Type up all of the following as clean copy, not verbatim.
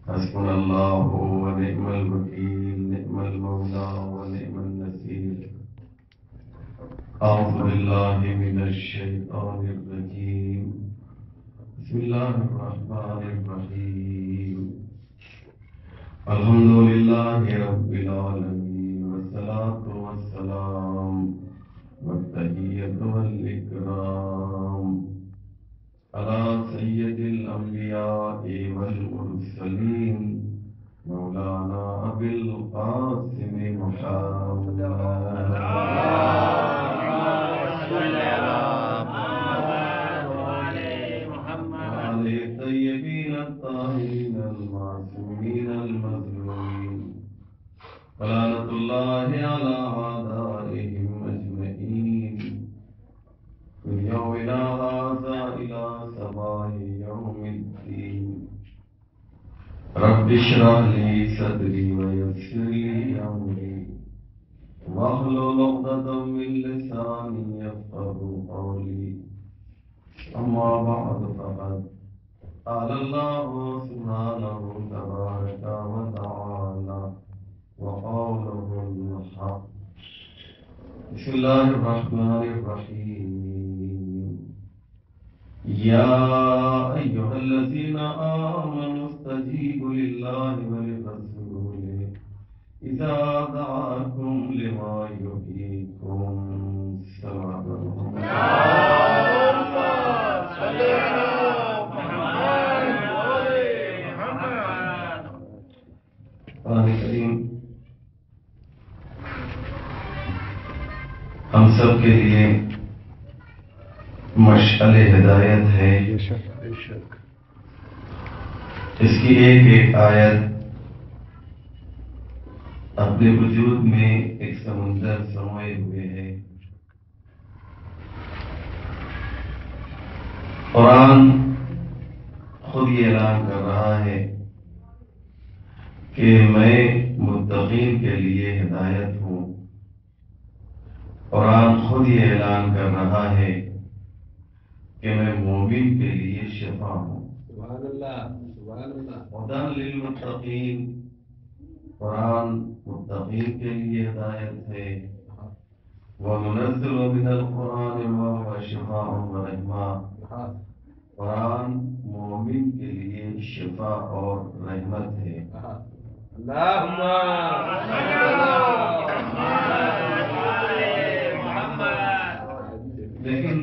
حسبنا الله ونعم الوكيل نعم المولى ونعم النصير أعوذ بالله من الشيطان الرجيم بسم الله الرحمن الرحيم الحمد لله رب العالمين والصلاة والسلام والتحية والإكرام على سيد الأنبياء والمرسلين مولانا أبي القاسم محمد وعلى الطيبين الطاهرين المعصومين المظلومين ولعنة الله على أعدائهم أجمعين من يومنا هذا إلى صباح يوم الدين رب اشرح لي صدري ويسر لي أمري واحلل عقدة من لساني يفقهوا قولي أما بعد فقد قال الله سبحانه تبارك وتعالى وقوله الحق بسم الله الرحمن الرحيم يا أيها الذين آمنوا استجيبوا لله ولرسوله إذا دعاكم لما يحييكم صلى قرآن کریم ہم سب کے لیے مشعل ہدایت ہے. اس کی ایک ایک آیت اپنے وجود میں ایک سمندر سموئے ہوئے ہے. قرآن خود یہ اعلان کر رہا ہے کہ میں متقین کے لیے ہدایت ہوں. قرآن خود یہ اعلان کر رہا ہے کہ میں مومن کے لیے شفا ہوں. سبحان اللہ سبحان اللہ. ہدی للمتقین، قرآن متقین کے لیے ہدایت ہے. وَنُنَزِّلُ مِنَ الْقُرْآنِ مَا هُوَ شِفَاءٌ وَرَحْمَةٌ، قرآن مومن کے لیے شفا اور رحمت ہے. اللہم لیکن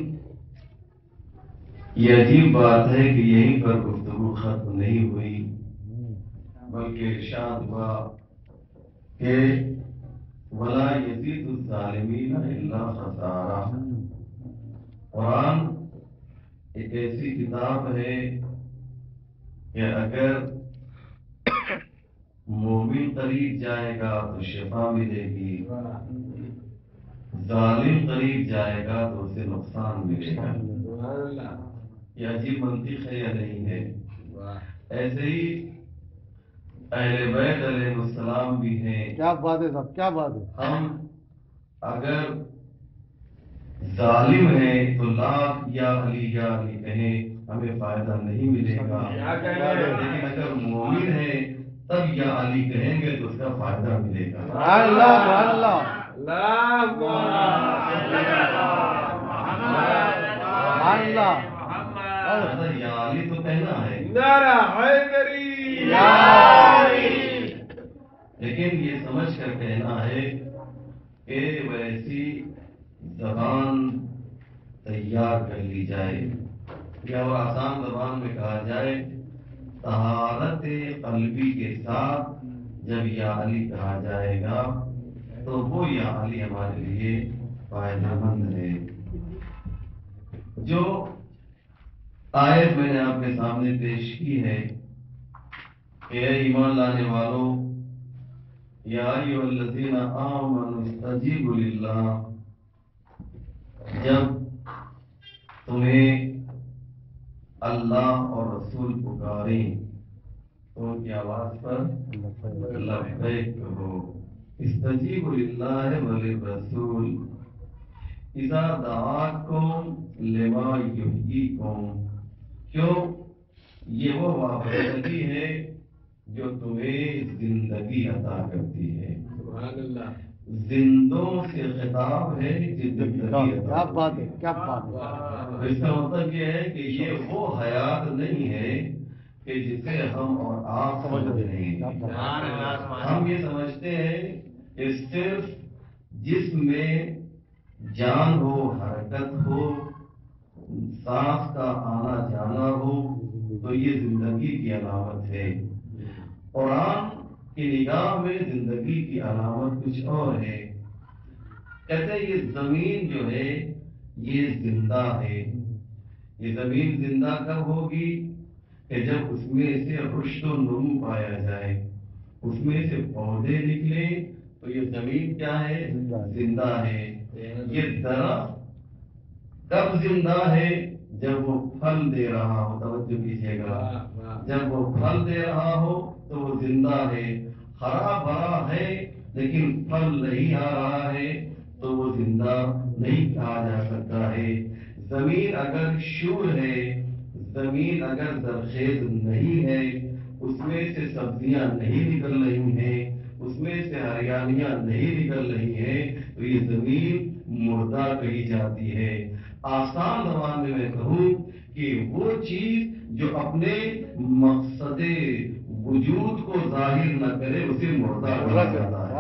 یہ عجیب بات ہے کہ یہیں پر گفتگو ختم نہیں ہوئی، بلکہ ارشاد ہوا کہ وَلَا يَزِيدُ الظَّالِمِينَ إِلَّا خَسَارًا. قرآن ایک ایسی کتاب ہے کہ اگر مومن قریب جائے گا تو شفا ملے گی، ظالم قریب جائے گا تو اسے نقصان ملے گا. یہ عجیب منطق ہے یا نہیں ہے؟ ایسے ہی اہل بیت علیہ السلام بھی ہیں. کیا بات ہے صاحب، کیا بات ہے. ہم اگر ظالم ہیں تو لاکھ یا علی کہیں ہمیں فائدہ نہیں ملے گا، لیکن اگر مومن ہے تب یا علی کہیں گے تو اس کا فائدہ ملے گا. اللہ اللہ اللہ یا علی تو کہنا ہے، نعرہ حیدری. لیکن یہ سمجھ کر کہنا ہے کہ ویسی زبان تیار کر لی جائے، یا وہ آسان زبان میں کہا جائے طہارت قلبی کے ساتھ جب یا علی کہا جائے گا تو وہ یا علی ہمارے لیے فائدہ مند ہے. جو آیت میں نے آپ کے سامنے پیش کی ہے کہ اے ایمان لانے والوں، یا ایھا الذین آمنوا استجیبوا للہ، جب تمہیں اللہ اور رسول پکاریں تو ان کی آواز پر لبیک کہو. استجیبوا للہ وللرسول اذا دعاکم لما یحییکم. کیوں؟ یہ وہ وابستگی ہے جو تمہیں زندگی عطا کرتی ہے. سبحان اللہ. زندوں سے خطاب ہے کہ زندگی کیا عطا بات کرتی ہے، کیا بات ہے. تو اس کا مطلب یہ ہے کہ یہ وہ حیات نہیں ہے کہ جسے ہم اور آپ سمجھ رہے ہیں. ہم یہ سمجھتے ہیں کہ صرف جسم میں جان ہو، حرکت ہو، سانس کا آنا جانا ہو تو یہ زندگی کی علامت ہے. قرآن کی نگاہ میں زندگی کی علامت کچھ اور ہے. کہتے ہیں یہ زمین جو ہے یہ زندہ ہے. یہ زمین زندہ کب ہوگی کہ جب اس میں سے رشد و نمو پایا جائے، اس میں سے پودے نکلے تو یہ زمین کیا ہے؟ زندہ ہے. یہ درخت کب زندہ ہے؟ جب وہ پھل دے رہا ہو. توجہ کیجیے گا، جب وہ پھل دے رہا ہو تو وہ زندہ ہے. ہرا بھرا ہے لیکن پھل نہیں آ رہا ہے تو وہ زندہ نہیں کہا جا سکتا ہے. زمین اگر شور ہے، زمین اگر زرخیز نہیں ہے، اس میں سے سبزیاں نہیں نکل رہی ہیں، اس میں سے ہریالیاں نہیں نکل رہی ہیں تو یہ زمین مردہ کہی جاتی ہے. آسان زبان میں کہوں کہ وہ چیز جو اپنے مقصد وجود کو ظاہر نہ کرے اسے مردہ کہا جاتا ہے.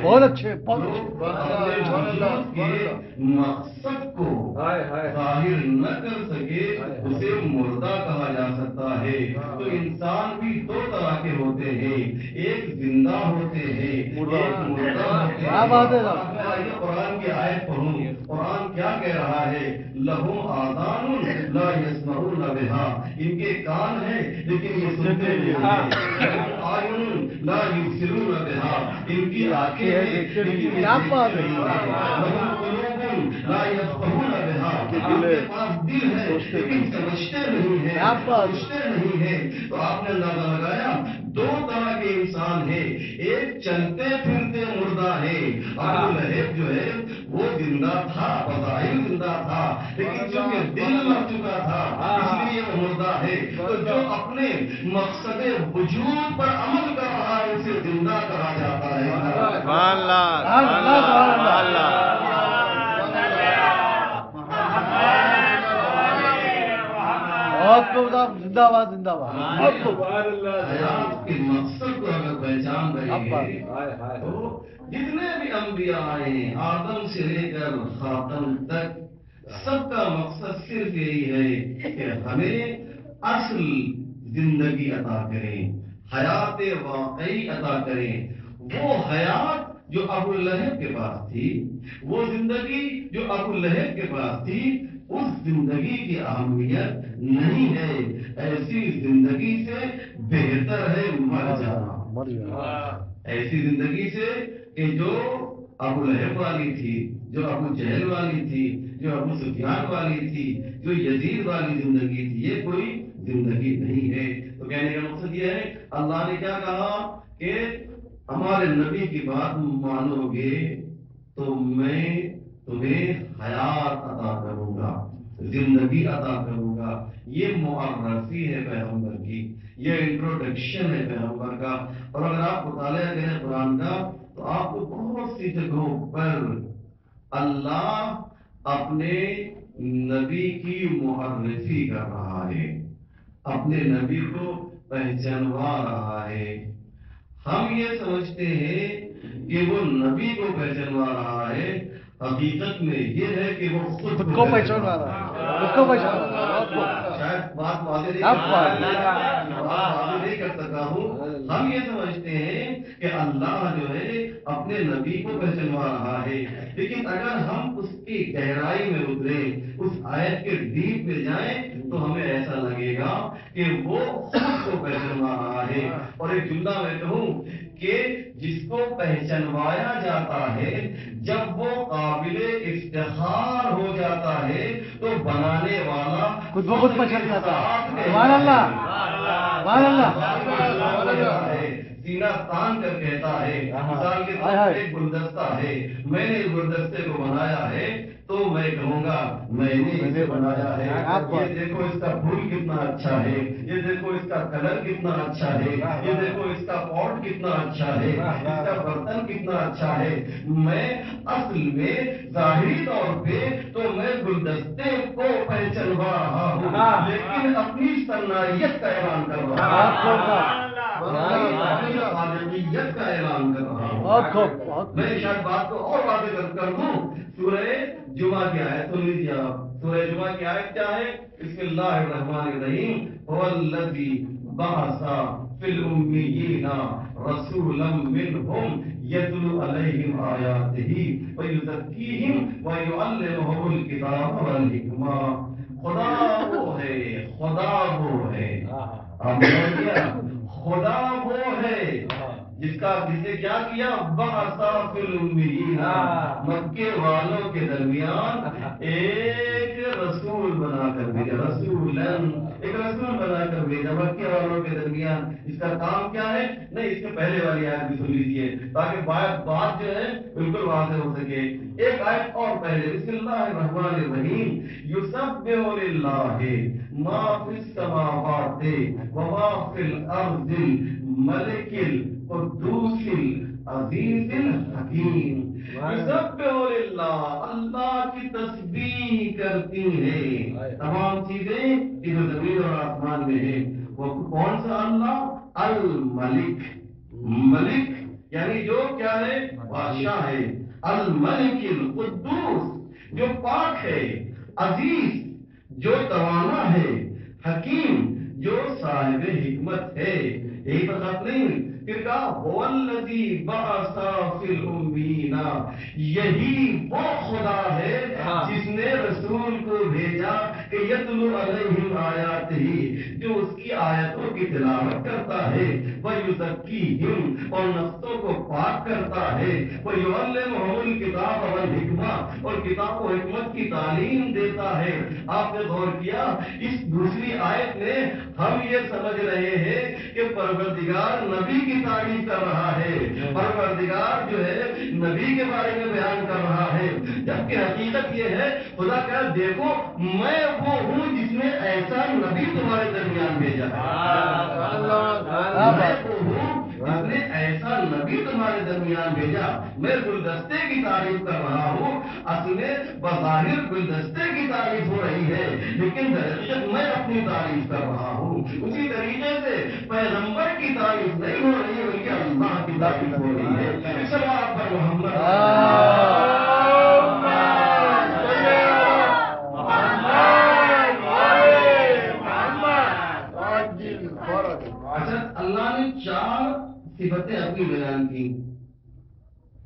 بہت اچھے، بہت جو اچھے. اپنے وجود کے مقصد کو ظاہر نہ کر سکے اسے مردہ کہا جا سکتا ہے. تو انسان بھی دو طرح کے ہوتے ہیں، ایک زندہ ہوتے ہیں، ایک مردہ ہوتے ہیں. کیا بات ہے. آئیے قرآن کی آیت پڑھوں. قرآن کیا کہہ رہا ہے؟ لہم آذان لا یسمعون بہا، ان کے کان ہیں لیکن یہ سنتے نہیں ہیں. لہم اعین لا یبصرون بہا، ان کی آنکھیں ہیں لیکن یہ دیکھتے نہیں ہیں. لہم قلوب لا یفقہون بہا، ان کے پاس دل ہے لیکن سمجھتے نہیں ہیں، سمجھتے نہیں ہیں. تو آپ نے اندازہ لگایا دو طرح کے انسان ہیں. ایک چلتے پھرتے مردہ ہے. ابو لہب جو ہے وہ زندہ تھا، بظاہر زندہ تھا لیکن چونکہ دل مر چکا تھا اس لیے وہ مردہ ہے. تو جو اپنے مقصد وجود پر عمل کر رہا ہے اسے زندہ کہا جاتا ہے. زندہ باد، زندہ باد. حیات کے مقصد کو اگر پہچان رہے ہیں تو جتنے بھی انبیاء آئے ہیں آدم سے لے کر خاتم تک سب کا مقصد صرف یہی ہے کہ ہمیں اصل زندگی عطا کریں، حیات واقعی عطا کریں. وہ حیات جو ابو لہب کے پاس تھی، وہ زندگی جو ابو لہب کے پاس تھی، اس زندگی کی اہمیت نہیں ہے. ایسی زندگی سے بہتر ہے مر جانا. ایسی زندگی سے کہ جو ابو لہب والی تھی، جو ابو جہل والی تھی، جو ابو سفیان والی تھی، جو یزید والی زندگی تھی، یہ کوئی زندگی نہیں ہے. تو کہنے کا مقصد یہ ہے اللہ نے کیا کہا کہ ہمارے نبی کی بات مانو گے تو میں تمہیں حیات عطا کروں گا، زندگی عطا کروں گا. یہ معرفی ہے پیغمبر کی، یہ انٹروڈکشن ہے پیغمبر کا. اور اگر آپ مطالعہ کریں قرآن کا تو آپ کو بہت سی جگہوں پر اللہ اپنے نبی کی معرفی کر رہا ہے، اپنے نبی کو پہچانوا رہا ہے. ہم یہ سمجھتے ہیں کہ وہ نبی کو پہچانوا رہا ہے، حقیقت میں یہ ہے کہ وہ خود کو پہچانوا رہا ہے، خود کو پہچانوا رہا ہے. شاید بات واضح نہیں کر سکا ہوں. ہم یہ سمجھتے ہیں کہ اللہ جو ہے اپنے نبی کو پہچانوا رہا ہے، لیکن اگر ہم اس کی گہرائی میں اتریں، اس آیت کے ڈیپ میں جائیں تو ہمیں ایسا لگے گا کہ وہ خود کو پہچانوا رہا ہے. اور ایک جملہ میں کہوں کہ جس کو پہچانوایا جاتا ہے جب وہ قابل افتخار ہو جاتا ہے تو بنانے والا خود بخود پہچان جاتا ہے. سبحان اللہ، سبحان اللہ. سینہ تان کر کہتا ہے. مثال کے طور پر ایک گلدستہ ہے، میں نے اس گلدستے کو بنایا ہے تو میں کہوں گا میں نے اسے بنایا ہے، یہ دیکھو اس کا پھول کتنا اچھا ہے، یہ دیکھو اس کا کلر کتنا اچھا ہے، یہ دیکھو اس کا پاٹ کتنا اچھا ہے، اس کا برتن کتنا اچھا ہے۔ میں اصل میں ظاہری طور پہ تو میں گلدستے کو پہچانوا رہا ہوں، لیکن اپنی صلاحیت کا اعلان کر رہا ہوں، خالقیت کا اعلان کر رہا ہوں۔ میں شاید بات کو اور واضح کر دوں، سورہ جمعہ کی آیت سن لیجیے آپ۔ سورہ جمعہ کی آیت کیا ہے؟ بسم اللہ الرحمن الرحیم، هو الذی بعث فی الامیین رسولا منہم یتلو علیہم آیاتہ ویزکیہم ویعلمہم الکتاب والحکمہ۔ خدا وہ ہے، خدا وہ ہے، آپ نے کیا؟ خدا وہ ہے جس نے کیا کیا؟ بعث فی الامیین، مکے والوں کے درمیان ایک رسول بنا کر بھیجا، ایک رسول بنا کر بھیجا مکے والوں کے درمیان۔ اس کا کام کیا ہے؟ نہیں، اس کے پہلے والی آیت بھی سن لیجیے تاکہ بات جو ہے بالکل واضح ہو سکے۔ ایک آیت اور پہلے، بسم اللہ الرحمن الرحیم، یسبح للہ ما فی السماوات وما فی الارض الملک القدوس العزیز الحکیم۔ یسبح للہ، اللہ کی تسبیح کرتی ہے تمام چیزیں جو زمین اور آسمان میں ہیں۔ وہ کون سا اللہ؟ الملک، ملک یعنی جو کیا ہے؟ بادشاہ ہے۔ الملک القدوس، جو پاک ہے، عزیز جو توانا ہے، حکیم جو صاحب حکمت ہے۔ یہی تو خط نہیں، پھر کہا هو الذی بعث فی الامیین، یہی وہ خدا ہے جس نے رسول کو بھیجا کہ یتلو علیہم آیاتہ، جو اس کی آیتوں کی تلاوت کرتا ہے، ویزکیہم، اور نفسوں کو پاک کرتا ہے، ویعلمہم الکتاب والحکمہ، اور کتاب و حکمت کی تعلیم دیتا ہے۔ آپ نے غور کیا اس دوسری آیت میں ہم یہ سمجھ رہے ہیں کہ پروردگار نبی کی تعریف کر رہا ہے، پروردگار جو ہے نبی کے بارے میں بیان کر رہا ہے، جبکہ حقیقت یہ ہے خدا کہا دیکھو میں وہ ہوں جس نے ایسا نبی تمہارے درمیان بھیجا ہے، میں وہ ہوں جس نے ایسا نبی تمہارے درمیان بھیجا۔ میں گلدستے کی تعریف کر رہا ہوں، اصل میں بظاہر گلدستے کی تعریف ہو رہی ہے، لیکن درحقیقت میں اپنی تعریف کر رہا ہوں۔ اسی طریقے سے پیغمبر کی تعریف نہیں ہو رہی ہے بلکہ اللہ کی تعریف ہو رہی ہے۔ صلوات پر محمد۔ اچھا، اللہ نے 4 صفتیں اپنی بیان کی،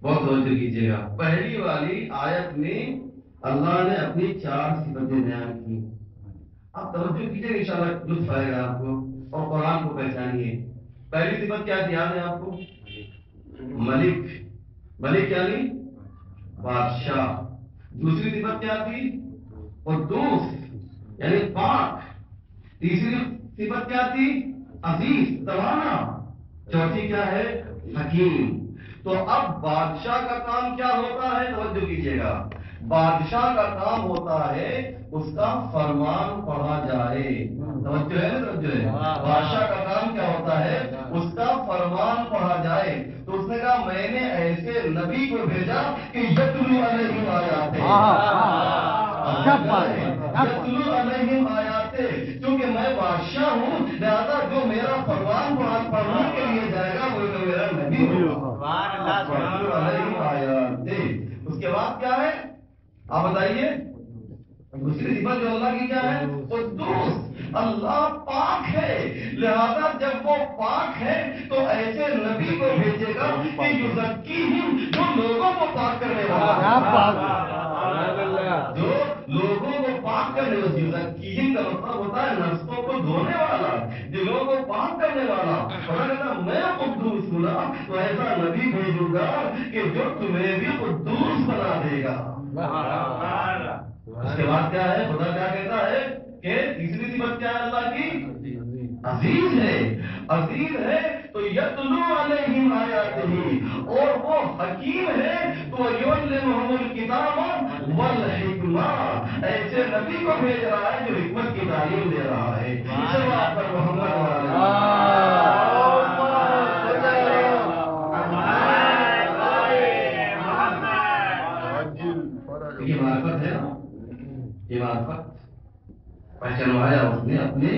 بہت توجہ کیجیے گا۔ پہلی والی آیت میں اللہ نے اپنی 4 صفتیں بیان کی، آپ توجہ کیجیے گا، انشاءاللہ لطف آئے گا آپ کو، اور قرآن کو پہچانیے۔ پہلی صفت کیا یاد ہے آپ کو؟ ملک، ملک یعنی بادشاہ۔ دوسری صفت کیا تھی؟ قدوس یعنی پاک۔ تیسری صفت کیا تھی؟ عزیز، توانا۔ چوتھی کیا ہے؟ حکیم۔ تو اب بادشاہ کا کام کیا ہوتا ہے؟ توجہ کیجیے گا، بادشاہ کا کام ہوتا ہے اس کا فرمان پڑھا جائے۔ توجہ ہے نا، توجہ ہے۔ بادشاہ کا کام کیا ہوتا ہے؟ اس کا فرمان پڑھا جائے۔ تو اس نے کہا میں نے ایسے نبی کو بھیجا کہ یتلو علیہم آیاتہ، یتلو علیہم آیاتہ، کیونکہ میں بادشاہ ہوں لہذا جو میرا فرمان پڑھنے کے لیے جائے گا وہ میرا نبی ہوگا۔ یتلو علیہم آیاتہ۔ اس کے بعد کیا ہے آپ بتائیے؟ دوسری صفت جو اللہ کی کیا ہے؟ قدوس، اللہ پاک ہے، لہذا جب وہ پاک ہے تو ایسے نبی کو بھیجے گا کہ یزکیہم، جو لوگوں کو پاک کرنے والا، جو لوگوں کو پاک کرنے والا۔ یزکیہم کا مطلب ہوتا ہے نفسوں کو دھونے والا، دلوں کو پاک کرنے والا۔ اور اگر میں قدوس ہوں نا تو ایسا نبی بھیجوں گا کہ جو تمہیں بھی قدوس بنا دے گا۔ اس کے بعد کیا ہے؟ خدا کیا کہتا ہے کہ تیسری صفت کیا ہے اللہ کی؟ عزیز ہے تو یتلو علیہم آیاتہ، اور وہ حکیم ہے تو یعلمہم الکتاب والحکمہ، ایسے نبی کو بھیج رہا ہے جو حکمت کی تعلیم دے رہا ہے. چلو آپ پر محمد یہ معرفت ہے نا، یہ معرفت پہچانوایا اس نے اپنے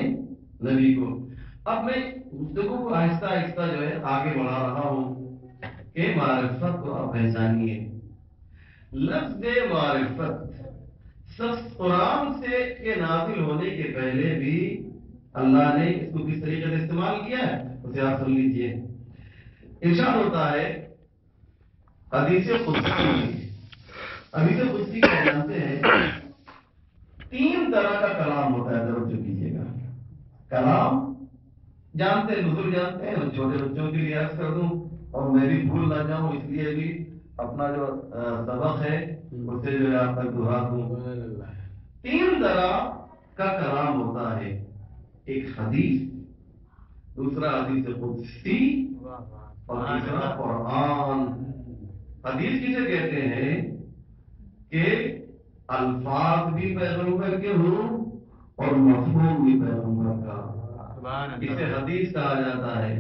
نبی کو. اب میں گفتگو کو آہستہ آہستہ جو ہے آگے بڑھا رہا ہوں کہ معرفت کو آپ پہچانیے. لفظ معرفت قرآن سے کے نازل ہونے کے پہلے بھی اللہ نے اس کو کس طریقے سے استعمال کیا ہے اسے آپ سن لیجیے. ارشاد ہوتا ہے حدیث قدسی کو جانتے ہیں، 3 طرح کا کلام ہوتا ہے. توجہ کیجیے گا، کلام جانتے ہیں، بزرگ جانتے ہیں، اور چھوٹے بچوں کے لیے عرض کر دوں اور میں بھی بھول نہ جاؤں اس لیے بھی اپنا جو سبق ہے اسے جو ہے آپ تک دہرا دوں. 3 طرح کا کلام ہوتا ہے، ایک حدیث، دوسرا حدیث قدسی اور تیسرا قرآن. حدیث کسے کہتے ہیں کہ الفاظ بھی پیغمبر کے ہوں اور مفہوم بھی پیغمبر کا، اسے حدیث کہا جاتا ہے.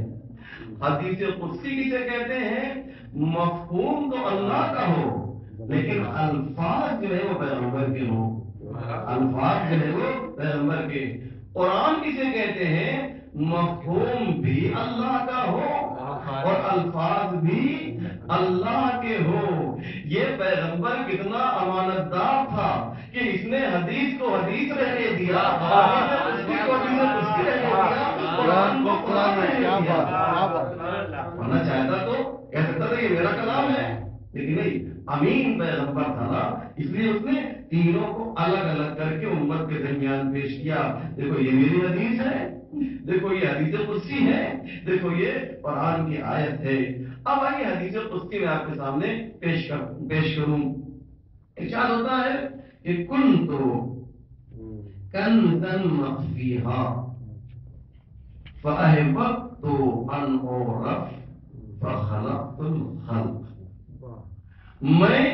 حدیث قدسی کسے کہتے ہیں؟ مفہوم تو اللہ کا ہو لیکن الفاظ جو ہے وہ پیغمبر کے ہوں، الفاظ جو ہے وہ پیغمبر کے. قرآن کسے کہتے ہیں؟ مفہوم بھی اللہ کا ہو اور الفاظ بھی اللہ کے ہو. یہ پیغمبر کتنا امانت دار تھا کہ اس نے حدیث کو حدیث رہنے دیا، قرآن کو قرآن رہنے دیا. ورنہ چاہتا تو کہہ سکتا تھا یہ میرا کلام ہے، لیکن نہیں، امین پیغمبر تھا نا، اس لیے اس نے تینوں کو الگ الگ کر کے امت کے درمیان پیش کیا. دیکھو یہ میری حدیث ہے، دیکھو یہ حدیث قدسی ہے، دیکھو یہ قرآن کی آیت ہے. اب آئیے حدیث قدسی میں آپ کے سامنے پیش کروں. ارشاد ہوتا ہے کہ کنت کنزا مخفیہا فأحببت ان اعرف فخلقت الخلق. میں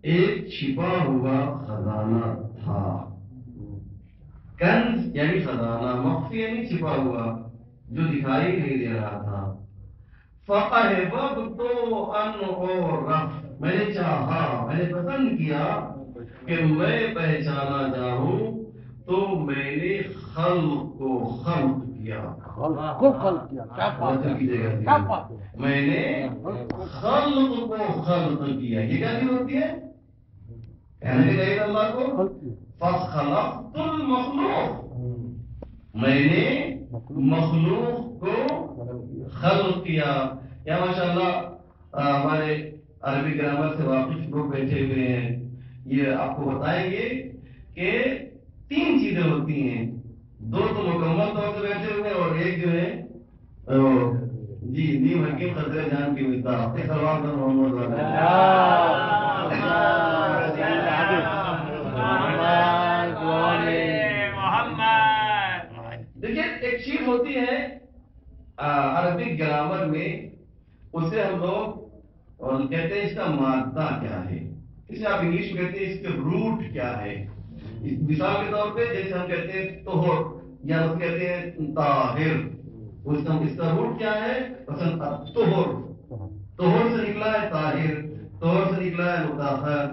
ایک چھپا ہوا خزانہ تھا. کنز یعنی خزانہ، مخفی یعنی چھپا ہوا جو دکھائی نہیں دے رہا تھا. فأحببت ان اعرف، میں نے چاہا، میں نے پسند کیا کہ میں پہچانا جاؤں، تو میں نے خلق کو خلق کیا. میں نے خلق کو خلق کیا. یہ کیا چیز ہوتی ہے؟ کہنے کے چاہیے اللہ کو فخلقت المخلوق، میں نے مخلوق کو خلق کیا. یا ماشاءاللہ ہمارے عربی گرامر سے واقف لوگ بیٹھے ہوئے ہیں، یہ آپ کو بتائیں گے کہ 3 چیزیں ہوتی ہیں. 2 تو مکمل طور سے بیٹھے ہوئے اور ایک جو ہے جی نیم حکیم خضر جان کی مثال. سلام محمد دیکھیے، ایک چیز ہوتی ہے عربک گرامر میں، اسے ہم لوگ کہتے ہیں اس کا مادہ کیا ہے، اسے آپ انگلش میں کہتے ہیں اس کے روٹ کیا ہے. مثال کے طور پہ جیسے ہم کہتے ہیں طہور یا ہم کہتے ہیں طاہر، اس کا روٹ کیا ہے؟ مثلا طہور، طہور سے نکلا ہے طاہر، طہور سے نکلا ہے مطہر.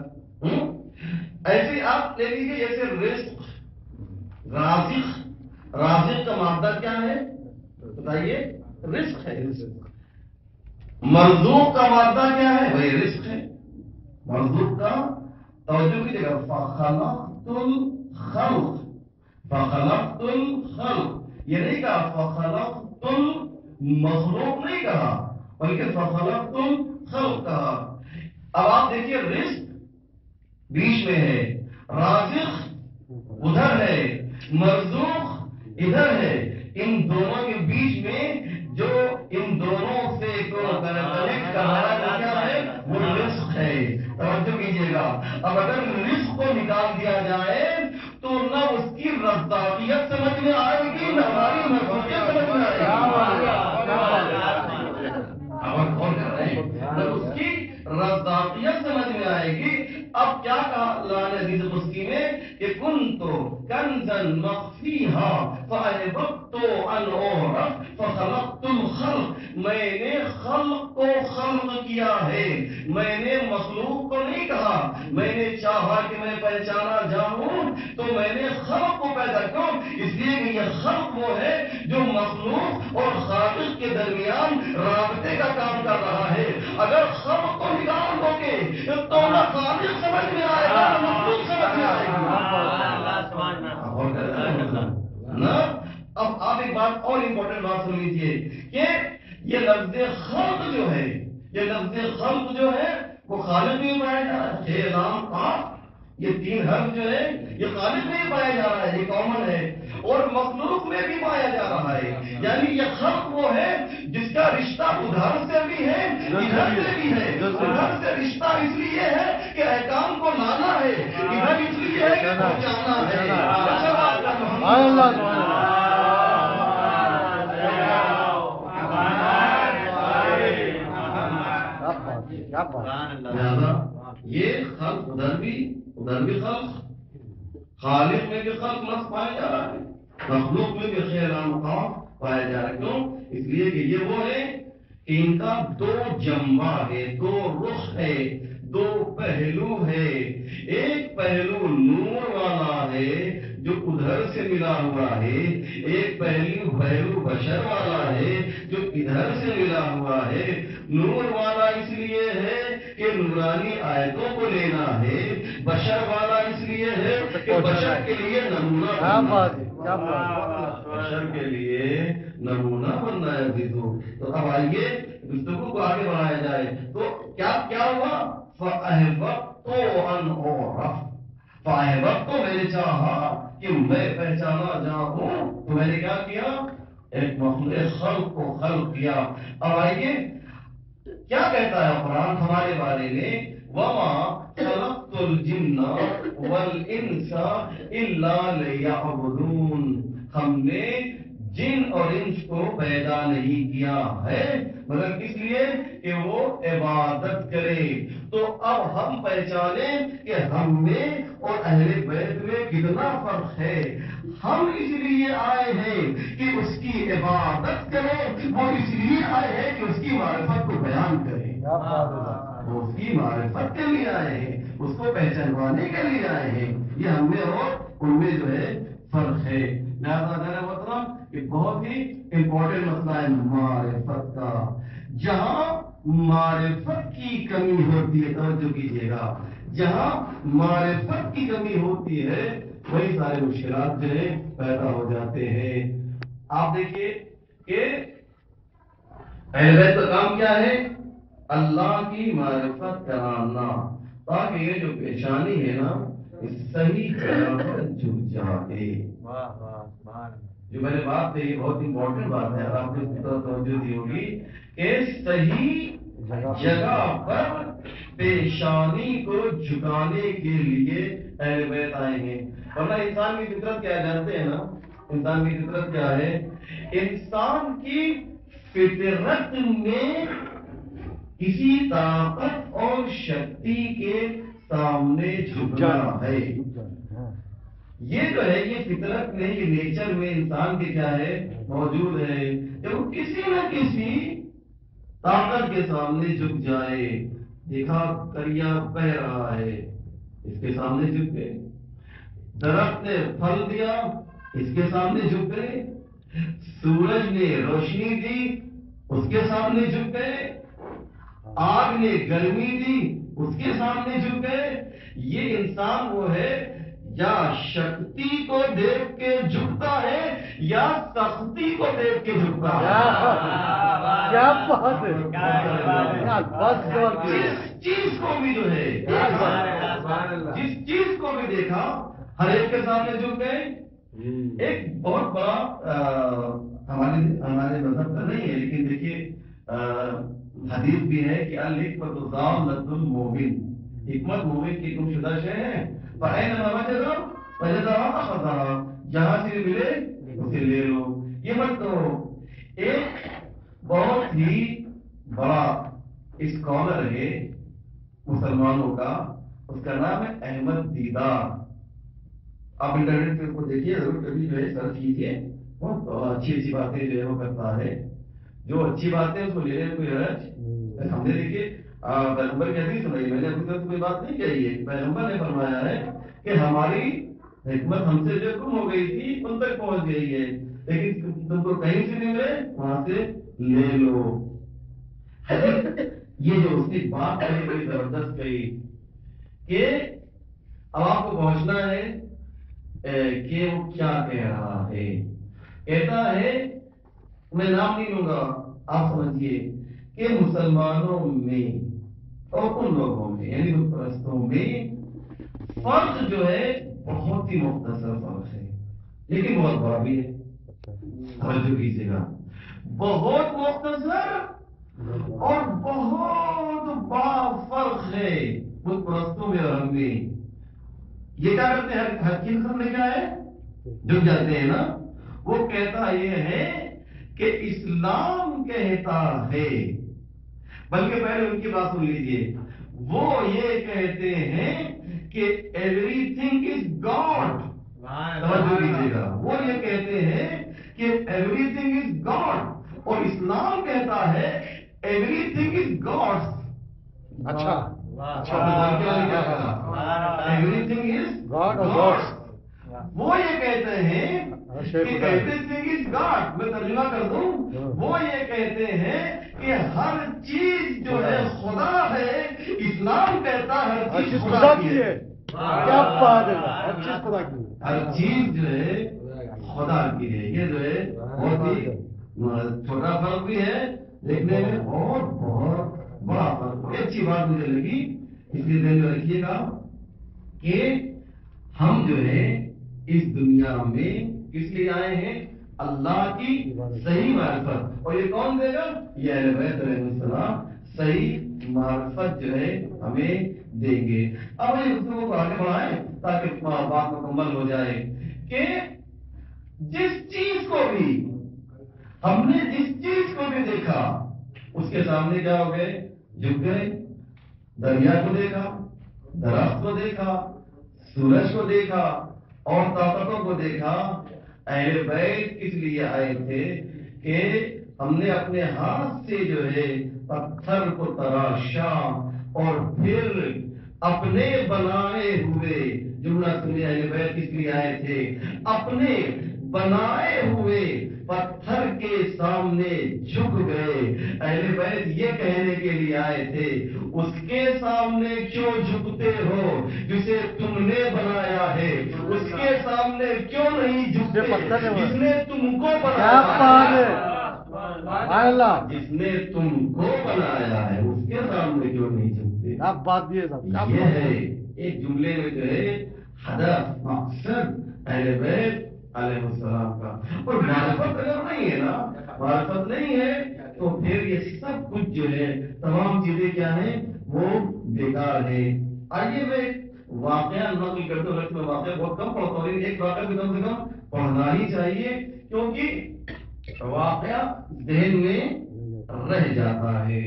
ایسے آپ لے لیجیے جیسے رزق، رازق، رازق کا مادہ کیا ہے بتائیے؟ رزق ہے. مرزوق کا مادہ کیا ہے؟ وہی رزق ہے. مرزوق کا توجہ کیجیے گا، فخلقت الخلق، فخلقت الخلق، یہ نہیں کہا فخلقت المخلوق، نہیں کہا بلکہ فخلقت الخلق کہا. اب آپ دیکھیے، رزق بیچ میں ہے، رازق ادھر ہے، مرزوق ادھر ہے. ان دونوں کے بیچ میں جو ان دونوں سے کنیکٹ کر رہا ہے کیا ہے؟ وہ رزق ہے. توجہ کیجیے گا. اب اگر رزق کو نکال دیا جائے تو نہ اس کی رزاقیت سمجھ میں آئے گی، نہ ہماری اب کیا کہا اللہ نے حدیث قدسی میں کہ کنت کنزا مخفیہا فاحببت ان اعرف فخلقت الخلق، میں نے خلق کو خلق کیا ہے، میں نے مخلوق کو نہیں کہا، میں نے چاہا کہ میں پہچانا جاؤں تو میں نے خلق کو پیدا کیوں، اس لیے کہ یہ خلق وہ ہے جو مخلوق اور خالق کے درمیان رابطے کا کام کر رہا ہے۔ اگر خلق کو نکال دو گے تو نہ خالق سمجھ میں آئے گا نہ مخلوق سمجھ میں آئے گا۔ نا اب آپ ایک بات اور امپورٹنٹ بات سن لیجیے کہ یہ لفظ خلق جو ہے، یہ لفظ خلق جو ہے وہ خالق میں پایا جا رہا ہے، اے لام قاف، یہ تین حرف جو ہے یہ خالق میں پایا جا رہا ہے، یہ کامن ہے، اور مخلوق میں بھی پایا جا رہا ہے۔ یعنی یہ خلق وہ ہے جس کا رشتہ ادھر سے بھی ہے ادھر سے بھی ہے۔ ادھر سے رشتہ اس لیے ہے کہ احکام کو لانا ہے، ادھر اس لیے ہے کہ پہنچانا ہے۔ لہذا یہ خلق ادھر بھی خلق، خالق میں بھی خلق لفظ پایا جا رہا ہے، مخلوق میں بھی خیر مقام پایا جا رہا ہے۔ کیوں؟ اس لیے کہ یہ وہ ہے کہ ان کا دو جنبہ ہے، دو رخ ہے، دو پہلو ہے۔ ایک پہلو نور والا ہے جو ادھر سے ملا ہوا ہے، ایک پہلو بشر والا ہے جو ادھر سے ملا ہوا ہے۔ نور والا اس لیے ہے کہ نورانی آیتوں کو لینا ہے، بشر والا اس لیے ہے کہ بشر کے لیے نمونہ بشر کے لیے نمونہ بننا ہے عزیزو۔ تو اب آئیے گفتگو کو آگے بڑھایا جائے تو کیا ہوا؟ فَأَحْبَبْتُ أَنْ أُعْرَفَ، فَأَحْبَبْتُ، میں نے چاہا کہ میں پہچانا جاؤں تو میں نے کیا کیا؟ ایک مخلوق خلق کو خلق کیا۔ اب آئیے کیا کہتا ہے قرآن ہمارے بارے میں؟ وَمَا خَلَقْتُ الْجِنَّ وَالْإِنسَ إِلَّا لِيَعْبُدُونَ، ہم نے جن اور انس کو پیدا نہیں کیا ہے مگر اس لیے کہ وہ عبادت کرے۔ تو اب ہم پہچانیں کہ ہم میں اور اہل بیت میں کتنا فرق ہے۔ ہم اس لیے آئے ہیں کہ اس کی عبادت کریں، وہ اس لیے آئے ہیں کہ اس کی معرفت کو بیان کریں۔ وہ اس کی معرفت کے لیے آئے ہیں، اس کو پہچانوانے کے لیے آئے ہیں۔ یہ ہم میں اور ان میں جو ہے فرق ہے۔ لہٰذا میرا مطلب یہ بہت ہی امپورٹنٹ مسئلہ ہے معرفت کا۔ جہاں معرفت کی کمی ہوتی ہے، توجہ کیجیے گا، جہاں معرفت کی کمی ہوتی ہے وہی سارے مشکلات جو ہے پیدا ہو جاتے ہیں۔ آپ دیکھیے کہ اہل بیت کا کام کیا ہے؟ اللہ کی معرفت کرانا، تاکہ یہ جو پیشانی ہے نا صحیح جگہ پر جھک جائے۔ جو میں نے بات کہی بہت امپورٹنٹ بات ہے، آپ نے اس طرح توجہ دی ہوگی کہ صحیح جگہ پر پیشانی کو جھکانے کے لیے اہل بیت آئے ہیں۔ ورنہ انسان کی فطرت کیا جانتے ہیں نا؟ انسان کی فطرت کیا ہے؟ انسان کی فطرت میں کسی طاقت اور شکتی کے سامنے جھکنا ہے۔ یہ جو ہے یہ فطرت میں، یہ نیچر میں انسان کے کیا ہے؟ موجود ہے کہ وہ کسی نہ کسی طاقت کے سامنے جھک جائے۔ دیکھا دریا بہ رہا ہے، اس کے سامنے جھک گئے۔ درخت نے پھل دیا، اس کے سامنے جھک گئے۔ سورج نے روشنی دی، اس کے سامنے جھک گئے۔ آگ نے گرمی دی، اس کے سامنے جھک گئے۔ یہ انسان وہ ہے یا شکتی کو دیکھ کے جھکتا ہے یا سختی کو دیکھ کے جھکتا ہے۔ کیا بات ہے! جس چیز کو بھی جو ہے، جس چیز کو بھی دیکھا ہر ایک کے سامنے جھک گئے۔ ایک بہت بڑا ہمارے مذہب کا نہیں ہے لیکن دیکھیے حدیث بھی ہے کہ الحکمت ضالۃ المومن، حکمت مومن کی گم شدہ شے ہے۔ جہاں سے ملے اسے لے لو، یہ مت کرو۔ ایک بہت ہی بڑا اسکالر ہے مسلمانوں کا، اس کا نام ہے احمد دیدار. آپ انٹرنیٹ پہ اس کو دیکھیے ضرور, کبھی جو ہے سرچ کیجیے. بہت اچھی اچھی باتیں جو ہے وہ کرتا ہے. جو اچھی بات ہے اس کو لینے میں کوئی حرج. ہم نے دیکھیے پیغمبر کی حدیث سنائی, میں نے اپنی طرف سے کوئی بات نہیں کہی ہے. پیغمبر نے فرمایا ہے کہ ہماری حکمت ہم سے جو گم ہو گئی تھی ان تک پہنچ گئی ہے, لیکن تم کو کہیں سے نہیں ملے وہاں سے لے لو. یہ جو اس کی بات کہی بڑی زبردست کہی کہ اب آپ کو پہنچنا ہے کہ وہ کیا کہہ رہا ہے. کہتا ہے, میں نام نہیں لوں گا, آپ سمجھیے کہ مسلمانوں میں اور ان لوگوں میں یعنی بت پرستوں میں فرق جو ہے بہت ہی مختصر فرق ہے, لیکن بہت بڑا بھی ہے. توجہ کیجیے گا, بہت مختصر اور بہت بڑا فرق ہے بت پرستوں میں اور ہم میں. یہ کیا کرتے ہیں, ہر چیز سب میں کیا ہے جھک جاتے ہیں نا. وہ کہتا یہ ہے کہ اسلام کہتا ہے, بلکہ پہلے ان کی بات سن لیجیے, وہ یہ کہتے ہیں کہ ایوری تھنگ از گاڈ. توجہ کیجیے گا, وہ یہ کہتے ہیں کہ ایوری تھنگ از گاڈ, اور اسلام کہتا ہے ایوری تھنگ از گاڈ. اچھا ایوری تھنگ از گاڈ اور گاڈ. گاڈ. وہ یہ کہتے ہیں کہ ایوری تھنگ از گاڈ. میں ترجمہ کر دوں, وہ یہ کہتے ہیں کہ ہر چیز جو ہے خدا ہے. اسلام کہتا ہے ہر چیز خدا کی ہے. کیا بات ہے, ہر چیز خدا کی ہے. ہر چیز جو ہے خدا کی ہے. یہ جو ہے بہت ہی چھوٹا فرق بھی ہے دیکھنے میں, اور بہت بڑا فرق. اچھی بات مجھے لگی, اس لیے ذہن میں رکھیے گا کہ ہم جو ہے اس دنیا میں کس لیے آئے ہیں, اللہ کی صحیح معرفت. اور یہ کون دے گا, یہ اہل بیت علیہ السلام صحیح معرفت جو ہے ہمیں دیں گے. اب یہ گفتگو کو آگے بڑھائیں تاکہ بات مکمل ہو جائے کہ جس چیز کو بھی ہم نے جس چیز کو بھی دیکھا اس کے سامنے کیا ہو گئے, جھک گئے. دریا کو دیکھا, درخت کو دیکھا, سورج کو دیکھا, اور طاقتوں کو دیکھا. اہل بیت کس لیے آئے تھے کہ ہم نے اپنے ہاتھ سے جو ہے پتھر کو تراشا اور پھر اپنے بنائے ہوئے, جملہ سنیے, اہل بیت کس لیے آئے تھے, اپنے بنائے ہوئے پتھر کے سامنے جھک گئے. اہل بیت یہ کہنے کے لیے آئے تھے, اس کے سامنے کیوں جھکتے ہو جسے تم نے بنایا ہے, اس کے سامنے کیوں نہیں جھکتے جس نے تم کو بنایا ہے. جس نے تم کو بنایا ہے اس کے سامنے کیوں نہیں جھکتے. آپ بات یہ ہے ایک جملے میں جو ہے ہدف مقصد اہل بیت علیہ السلام کا. اور معرفت اگر نہیں ہے نا, معرفت نہیں ہے تو پھر یہ سب کچھ جو ہے تمام چیزیں کیا ہیں وہ بیکار ہے. آئیے میں واقعہ نقل کرتے ہوئے, میں واقعہ بہت کم پڑھتا ہوں, ایک واقعہ بھی کم سے کم پڑھنا ہی چاہیے کیونکہ واقعہ ذہن میں رہ جاتا ہے.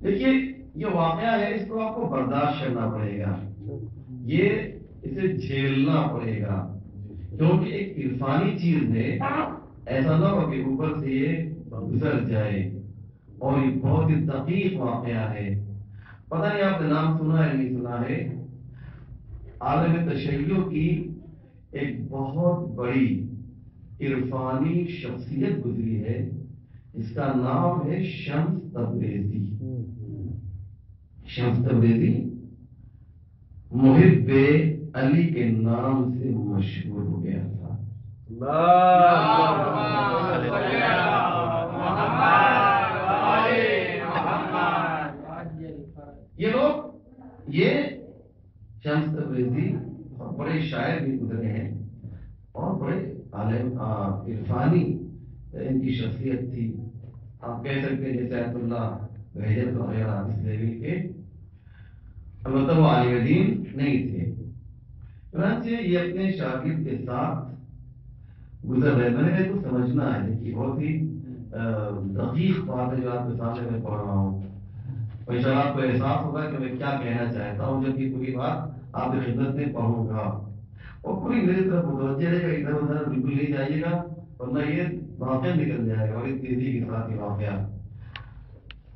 دیکھیے یہ واقعہ ہے, اس کو آپ کو برداشت کرنا پڑے گا, یہ اسے جھیلنا پڑے گا, کیونکہ ایک عرفانی چیز ہے. ایسا نہ ہو کہ اوپر سے یہ گزر جائے, اور یہ بہت ہی دقیق واقعہ ہے. پتہ نہیں آپ نے نام سنا ہے نہیں سنا ہے, عالم تشیع کی ایک بہت بڑی عرفانی شخصیت گزری ہے, اس کا نام ہے شمس تبریزی. شمس تبریزی محب علی کے نام سے مشہور ہو گیا تھا. یہ لوگ, یہ شمس تبریزی بڑے شاعر بھی گزرے ہیں اور بڑے عالم عرفانی ان کی شخصیت تھی. آپ کہہ سکتے ہیں جیسے آیت اللہ غیرت وغیرہ اس لیول کے, البتہ وہ عالم دین نہیں تھے. چنانچہ یہ اپنے شاگرد کے ساتھ گزر رہے. میں نے کچھ سمجھنا ہے کہ بہت ہی دقیق بات ہے جو آپ کے سامنے میں پڑھ رہا ہوں. اور انشاءاللہ آپ کو احساس ہوگا کہ میں کیا کہنا چاہتا ہوں جب یہ پوری بات آپ کی خدمت میں پڑھوں گا، اور پوری میری طرف متوجہ رہے گا، ادھر ادھر بالکل نہیں جائیے گا ورنہ یہ واقعہ نکل جائے گا بڑی تیزی کے ساتھ یہ واقعہ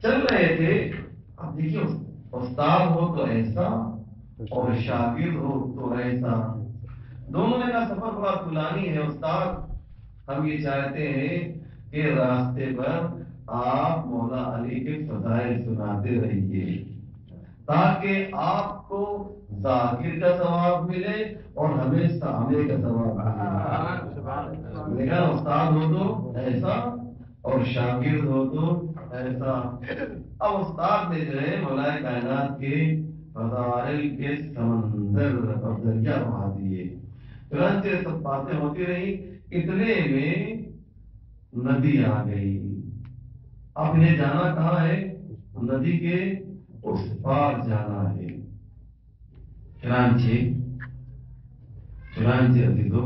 چل رہے تھے۔ اب دیکھیے استاد ہو تو ایسا اور شاگرد ہو تو ایسا، دونوں میں کا سفر بڑا طولانی ہے۔ استاد ہم یہ چاہتے ہیں کہ راستے پر آپ مولا علی کے فضائل سناتے رہیے تاکہ آپ کو ذاکر کا ثواب ملے اور ہمیں سامع کا ثواب ملے۔ دیکھا استاد ہو تو ایسا اور شاگرد ہو تو ایسا۔ اب استاد نے جو ہے مولا کائنات کے فضائل کے سمندر اور دریا بہا دیے، چنانچہ سب باتیں ہوتی رہی، اتنے میں ندی آ گئی۔ اب انہیں جانا کہاں ہے؟ ندی کے اس پار جانا ہے۔ چنانچہ عزیزو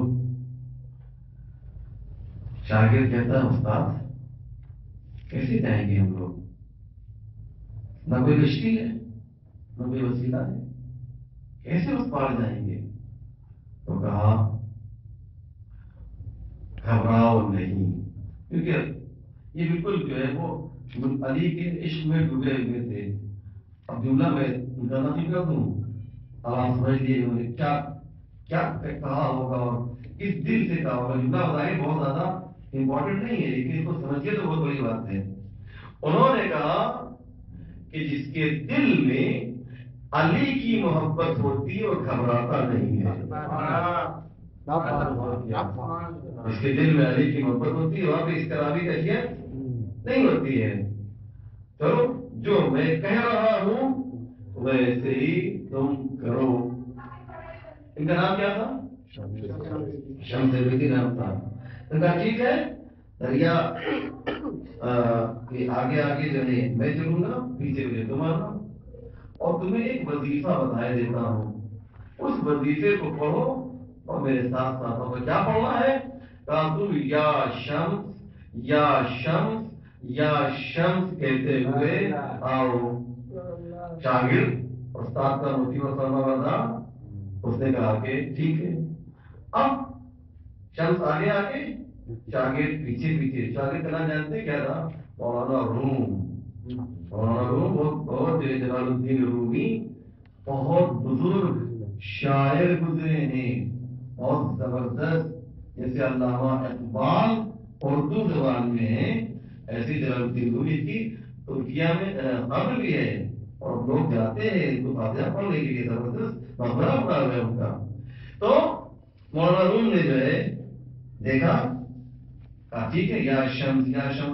شاگرد کہتا ہے استاد کیسے جائیں گے ہم لوگ؟ نہ کوئی کشتی ہے نہ کوئی وسیلہ ہے، کیسے اس پار جائیں گے؟ تو کہا گھبراؤ نہیں، کیونکہ یہ بالکل جو ہے وہ علی کے عشق میں ڈوبے ہوئے تھے۔ اب جملہ میں نقل کر دوں، اب آپ سمجھ لیجیے انہوں نے کیا کیا کہا ہوگا اور کس دل سے کہا ہوگا۔ جملہ بتائیے بہت زیادہ امپورٹنٹ نہیں ہے لیکن اس کو سمجھیے تو بہت بڑی بات ہے۔ انہوں نے کہا کہ جس کے دل میں علی کی محبت ہوتی ہے اور گھبراتا نہیں ہے، جس کے دل میں علی کی محبت ہوتی ہے وہاں پہ اس طرح بھی کیفیت نہیں ہوتی ہے۔ چلو جو میں کہہ رہا ہوں ویسے ہی تم کرو۔ ان کا نام کیا تھا؟ شمس بیتی نام تھا ان کا۔ ٹھیک ہے، دریا آگے آگے جو ہے میں چلوں گا، پیچھے پیچھے تم آنا، اور تمہیں ایک وظیفہ بتایا دیتا ہوں، اس وظیفے کو پڑھو اور میرے ساتھ ساتھ ہو۔ کیا پڑھنا ہے؟ کہا تم یا شمس یا شمس یا شمس کہتے ہوئے آؤ۔ شاگرد استاد کا مطیع و فرما بردار، اس نے کہا کہ ٹھیک ہے۔ اب شمس آگے آگے، شاگرد پیچھے پیچھے۔ شاگرد کا نام جانتے کیا تھا؟ مولانا روم۔ مولانا روم بہت جلال الدین رومی بہت بزرگ شاعر گزرے ہیں، بہت زبردست، جیسے علامہ اقبال اردو زبان میں ہے ایسی جلال الدین رومی کی ترکیہ میں قبر بھی ہے اور لوگ جاتے ہیں ان کو فاتحہ پڑھنے کے لیے، زبردست مقبرہ بنا ہوا ہے ان کا۔ تو مولانا روم نے جو ہے دیکھا، کہا ٹھیک ہے یا شمس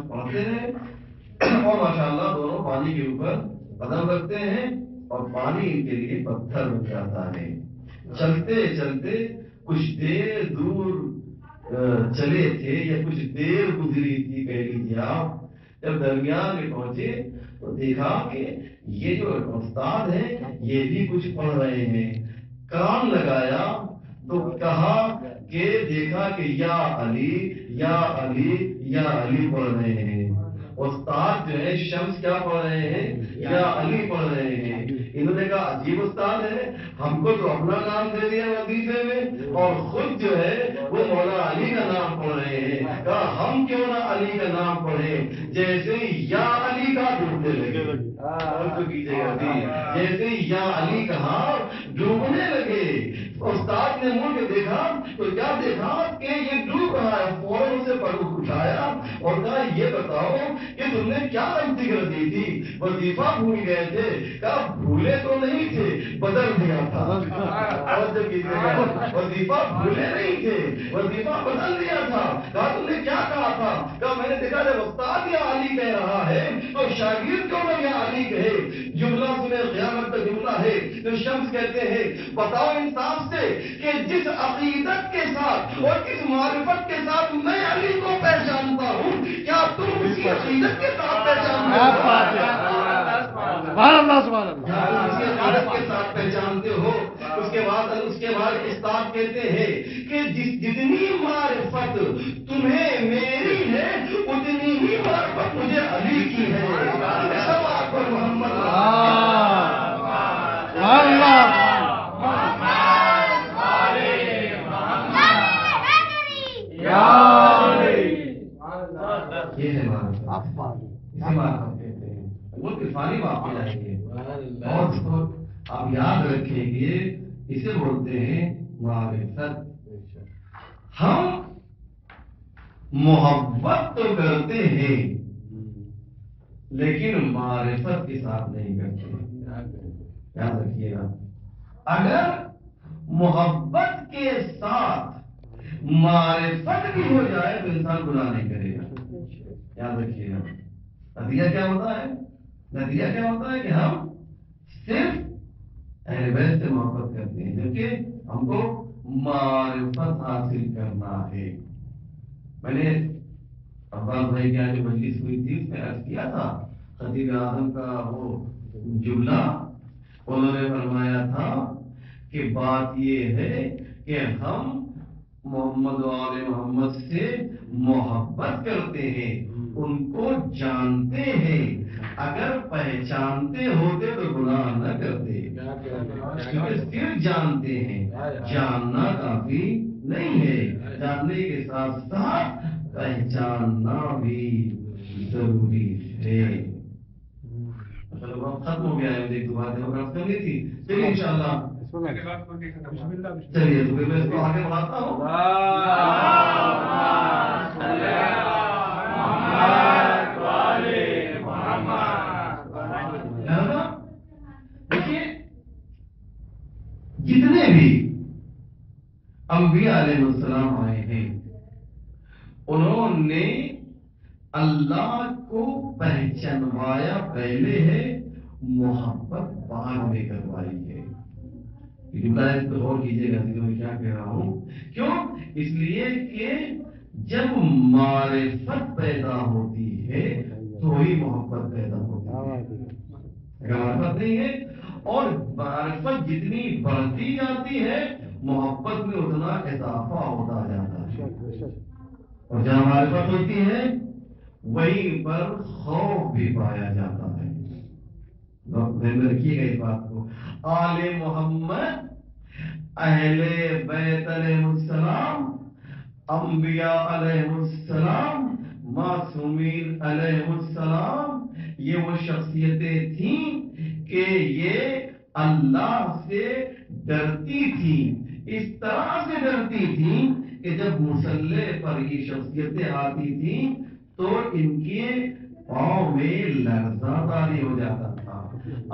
پڑھتے ہیں اور ماشاءاللہ دونوں پانی کے اوپر قدم رکھتے ہیں اور پانی ان کے لیے پتھر بن جاتا ہے۔ چلتے چلتے کچھ دیر دور چلے تھے یا کچھ دیر گزری تھی کہہ لیجیے آپ، جب درمیان میں پہنچے تو دیکھا کہ یہ جو استاد ہیں یہ بھی کچھ پڑھ رہے ہیں۔ کان لگایا تو کہا کہ دیکھا کہ یا علی یا علی یا علی پڑھ رہے ہیں۔ استاد جو ہے شمس کیا پڑھ رہے ہیں؟ یا علی پڑھ رہے ہیں۔ انہوں نے کہا عجیب استاد ہے، ہم کو تو اپنا نام دے دیا وظیفے میں اور خود جو ہے وہ مولا علی کا نام پڑھ رہے ہیں۔ کہا ہم کیوں نہ علی کا نام پڑھیں؟ جیسے یا علی کا ڈوبنے لگے، جیسے یا علی کہا ڈوبنے لگے۔ استاد نے منہ کے دیکھا تو کیا دیکھا کہ یہ ڈوب رہا ہے، فوراً سے پر اٹھایا اور کہا یہ بتاؤ کہ تم نے کیا ذکر دی تھی؟ وظیفہ بھول گئے تھے؟ کہا بھولے تو نہیں تھے، بدل دیا تھا۔ اور جب وظیفہ بھولے نہیں تھے، وظیفہ بدل دیا تھا۔ کہا تم نے کیا کہا تھا؟ کہا میں نے دیکھا جب استاد یا علی کہہ رہا ہے تو شاگرد کیوں نہ یا علی کہے؟ جملہ سنے قیامت کا جملہ ہے جو شمس کہتے ہیں بتاؤ انصاف سے کہ جس عقیدت کے ساتھ اور کس معرفت کے ساتھ میں علی کو پہچانتا ہوں کیا تم اسی عقیدت کے ساتھ پہچانتے ہو؟ عقیدت کے ساتھ پہچانتے ہو؟ اس کے بعد استاد کہتے ہیں کہ جتنی معرفت تمہیں میری ہے اتنی ہی معرفت مجھے علی کی ہے۔ محمد یہ ہے معرفت، اسے معرفت کہتے ہیں، وہ عرفانی واقعہ ہے یہ، اور اس کو آپ یاد رکھیں گے، اسے بولتے ہیں معرفت۔ ہم محبت تو کرتے ہیں لیکن معرفت کے ساتھ نہیں کرتے، یاد رکھیے گا۔ اگر محبت کے ساتھ معرفت بھی ہو جائے تو انسان گناہ نہیں کرے گا، یاد رکھیے گا۔ نتیجہ کیا ہوتا ہے؟ نتیجہ کیا ہوتا ہے کہ ہم صرف اہل بیت سے محبت کرتے ہیں جبکہ ہم کو معرفت حاصل کرنا ہے۔ میں نے عباس بھائی کی جو مجلس ہوئی تھی اس میں عرض کیا تھا خطیب اعظم کا وہ جملہ، انہوں نے فرمایا تھا کہ بات یہ ہے کہ ہم محمد و آل محمد سے محبت کرتے ہیں، ان کو جانتے ہیں، اگر پہچانتے ہوتے تو گناہ نہ کرتے، کیونکہ صرف جانتے ہیں، جاننا کافی نہیں ہے، جاننے کے ساتھ ساتھ پہچاننا بھی ضروری ہے۔ چلو ختم ہو گیا ہے، ایک دو باتیں اور کرنی تھی، چلیے انشاءاللہ چلیے تو پھر میں اس کو آگے بڑھاتا ہوں۔ دیکھیے جتنے بھی انبیاء علیہ السلام آئے ہیں انہوں نے اللہ کو پہچانوایا پہلے ہے، محبت بعد میں کروائی ہے۔ جملہ غور کیجیے گا میں کیا کہہ رہا ہوں، کیوں؟ اس لیے کہ جب معرفت پیدا ہوتی ہے تو ہی محبت پیدا ہوتی ہے، اگر معرفت نہیں ہے اور معرفت جتنی بڑھتی جاتی ہے محبت میں اتنا اضافہ ہوتا جاتا ہے، اور جہاں معرفت ہوتی ہے وہیں پر خوف بھی پایا جاتا ہے۔ ذہن میں رکھیے گا اس بات کو، آل محمد، اہل بیت علیہ السلام، انبیاء علیہ السلام، معصومین علیہ السلام، یہ وہ شخصیتیں تھیں کہ یہ اللہ سے ڈرتی تھیں، اس طرح سے ڈرتی تھیں کہ جب مصلح پر یہ شخصیتیں آتی تھیں تو ان کے پاؤں میں لرزہ طاری ہو جاتا تھا،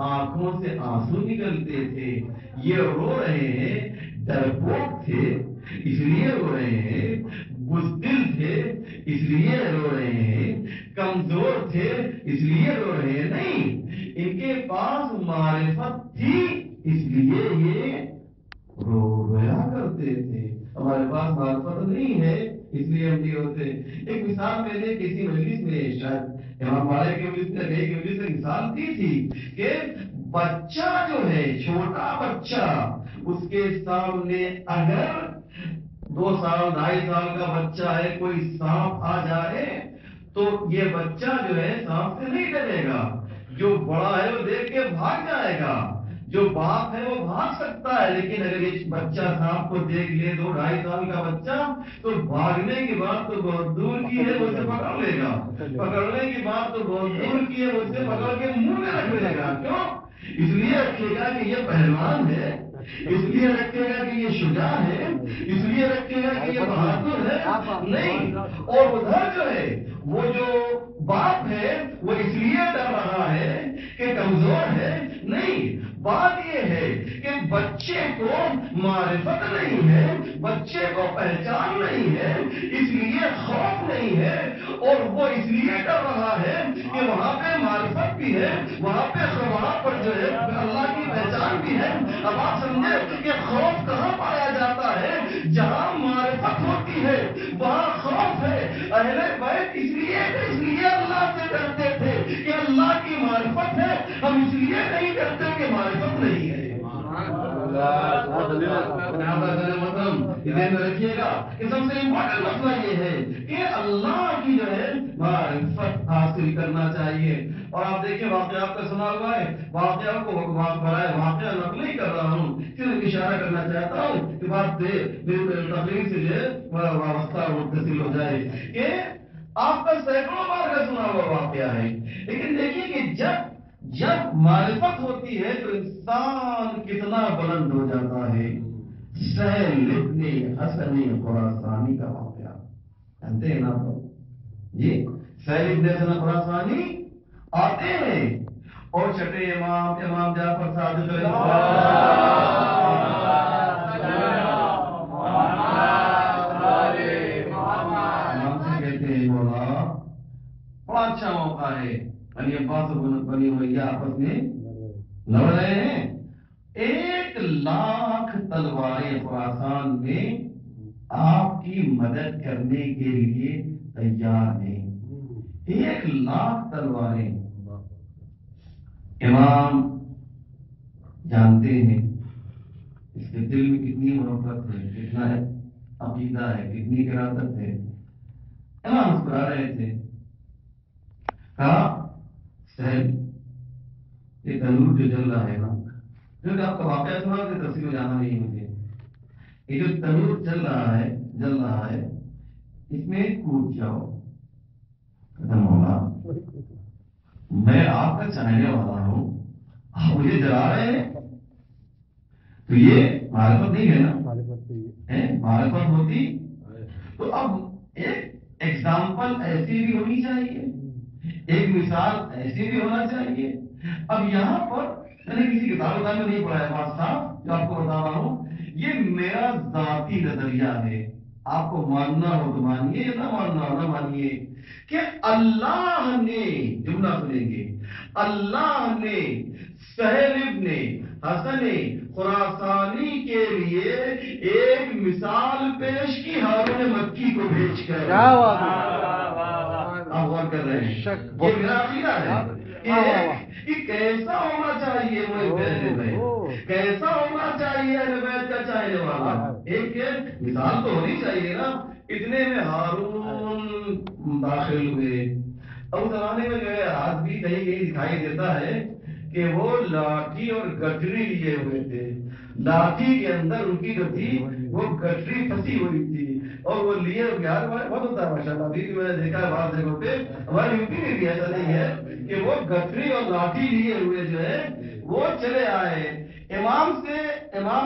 آنکھوں سے آنسو نکلتے تھے، یہ رو رہے ہیں، ڈرپوک تھے اس لیے رو رہے ہیں، بزدل تھے اس لیے رو رہے ہیں، کمزور تھے اس لیے رو رہے ہیں، نہیں، ان کے پاس معرفت تھی اس لیے یہ رویا کرتے تھے۔ ہمارے پاس معرفت نہیں ہے اس لیے ہم نہیں ہوتے۔ ایک مثال میں نے کسی مجلس میں شاید امام مالک کے مجلس میں گئی مجلس میں مثال دی تھی کہ بچہ جو ہے، چھوٹا بچہ، اس کے سامنے اگر 2 سال 2.5 سال کا بچہ ہے، کوئی سانپ آ جائے تو یہ بچہ جو ہے سانپ سے نہیں ڈرے گا، جو بڑا ہے وہ دیکھ کے بھاگ جائے گا، جو باپ ہے وہ بھاگ سکتا ہے، لیکن اگر یہ بچہ سانپ کو دیکھ لے 2-2.5 سال کا بچہ تو بھاگنے کی بات تو بہت دور کی ہے، وہ اسے پکڑ لے گا، پکڑنے کی بات تو بہت دور کی ہے، وہ اسے پکڑ کے منہ میں رکھ لے گا۔ کیوں؟ اس لیے رکھے گا کہ یہ پہلوان ہے، اس لیے رکھے گا کہ یہ شجاع ہے، اس لیے رکھے گا کہ یہ بہادر ہے، نہیں۔ اور ادھر جو ہے وہ جو باپ ہے وہ اس لیے ڈر رہا ہے کہ کمزور ہے، نہیں۔ بات یہ ہے کہ بچے کو معرفت نہیں ہے، بچے کو پہچان نہیں ہے، اس لیے خوف نہیں ہے، اور وہ اس لیے ڈر رہا ہے کہ وہاں پہ معرفت بھی ہے، وہاں پر جو ہے اللہ کی پہچان بھی ہے۔ اب آپ سمجھے کہ خوف کہاں پایا جاتا ہے؟ جہاں معرفت ہوتی ہے وہاں خوف ہے۔ اہل بیت اس لیے اللہ سے ڈرتے تھے کہ اللہ کی معرفت ہے، ہم اس لیے نہیں ڈرتے کہ معرفت نہیں ہے۔ ذہن میں رکھیے گا کہ سب سے امپورٹنٹ مسئلہ یہ ہے کہ اللہ کی جو ہے معرفت حاصل کرنا چاہیے۔ اور آپ دیکھیں واقعات کا سنا ہوا ہے، واقعات کو واقعہ نقل نہیں کر رہا ہوں، صرف اشارہ کرنا چاہتا ہوں کہ بات تقریر سے جو ہے وابستہ متصل ہو جائے کہ آپ کا سینکڑوں بار کا سنا ہوا واقعہ ہے، لیکن دیکھیے کہ جب معرفت ہوتی ہے تو انسان کتنا بلند ہو جاتا ہے۔ سہل ابن حسن خراسانی کا واقعہ جانتے ہیں نا آپ؟ جی، سہل ابن حسن خراسانی آتے ہیں اور چھٹے امام جعفر صادق علیہ بڑا اچھا موقع ہے، علی عباس بنی ہوئی آپس میں لڑ رہے ہیں، 1,00,000 تلواریں خراسان میں آپ کی مدد کرنے کے لیے تیار ہیں، 1,00,000 تلواریں۔ امام جانتے ہیں اس کے دل میں کتنی محبت ہے، کتنا عقیدہ ہے، کتنی ارادت ہے۔ امام مسکرا رہے تھے، کہا سہل یہ تنور جو جل رہا ہے نا، کیونکہ آپ کا واقعہ سنا کہ تفصیل میں جانا نہیں مجھے، یہ جو تنور جل رہا ہے اس میں کود جاؤ، ختم ہوگا۔ میں آپ کا چاہنے والا ہوں، آپ مجھے جلا رہے ہیں، تو یہ معرفت نہیں ہے نا؟ معرفت ہوتی تو اب ایک ایگزامپل ایسی بھی ہونی چاہیے، ایک مثال ایسی بھی ہونا چاہیے۔ اب یہاں پر میں نے کسی کتاب میں نہیں پڑھا ہے بات صاحب، جو آپ کو بتا رہا ہوں، یہ میرا ذاتی نظریہ ہے، آپ کو ماننا ہو تو مانیے، نہ ماننا ہو نہ مانیے، کہ اللہ نے، جملہ سنیں گے، اللہ نے سہل ابن حسن خراسانی کے لیے ایک مثال پیش کی ہارون مکی کو بھیج کر۔ آپ غور کر رہے ہیں، یہ میرا عقیدہ ہے کہ کیسا ہونا چاہیے وہ کہنے میں، کیسا ہونا چاہیے اہل بیت کا چاہنے والا، ایک مثال تو ہونی چاہیے نا۔ اتنے میں ہارون داخل ہوئے، اب زمانے میں جو ہے آج بھی کہیں کہیں دکھائی دیتا ہے کہ وہ لاٹھی اور گٹری لیے ہوئے تھے، لاٹھی کے اندر ان کی جو تھی وہ گٹری پھنسی ہوئی تھی، اور وہ لیے بہار میں بہت ہوتا ہے ماشاء اللہ، ابھی بھی میں نے دیکھا ہے بعض جگہوں پہ، ہمارے یو پی میں بھی ایسا نہیں ہے کہ وہ گٹری اور لاٹھی لیے ہوئے جو ہے وہ چلے آئے امام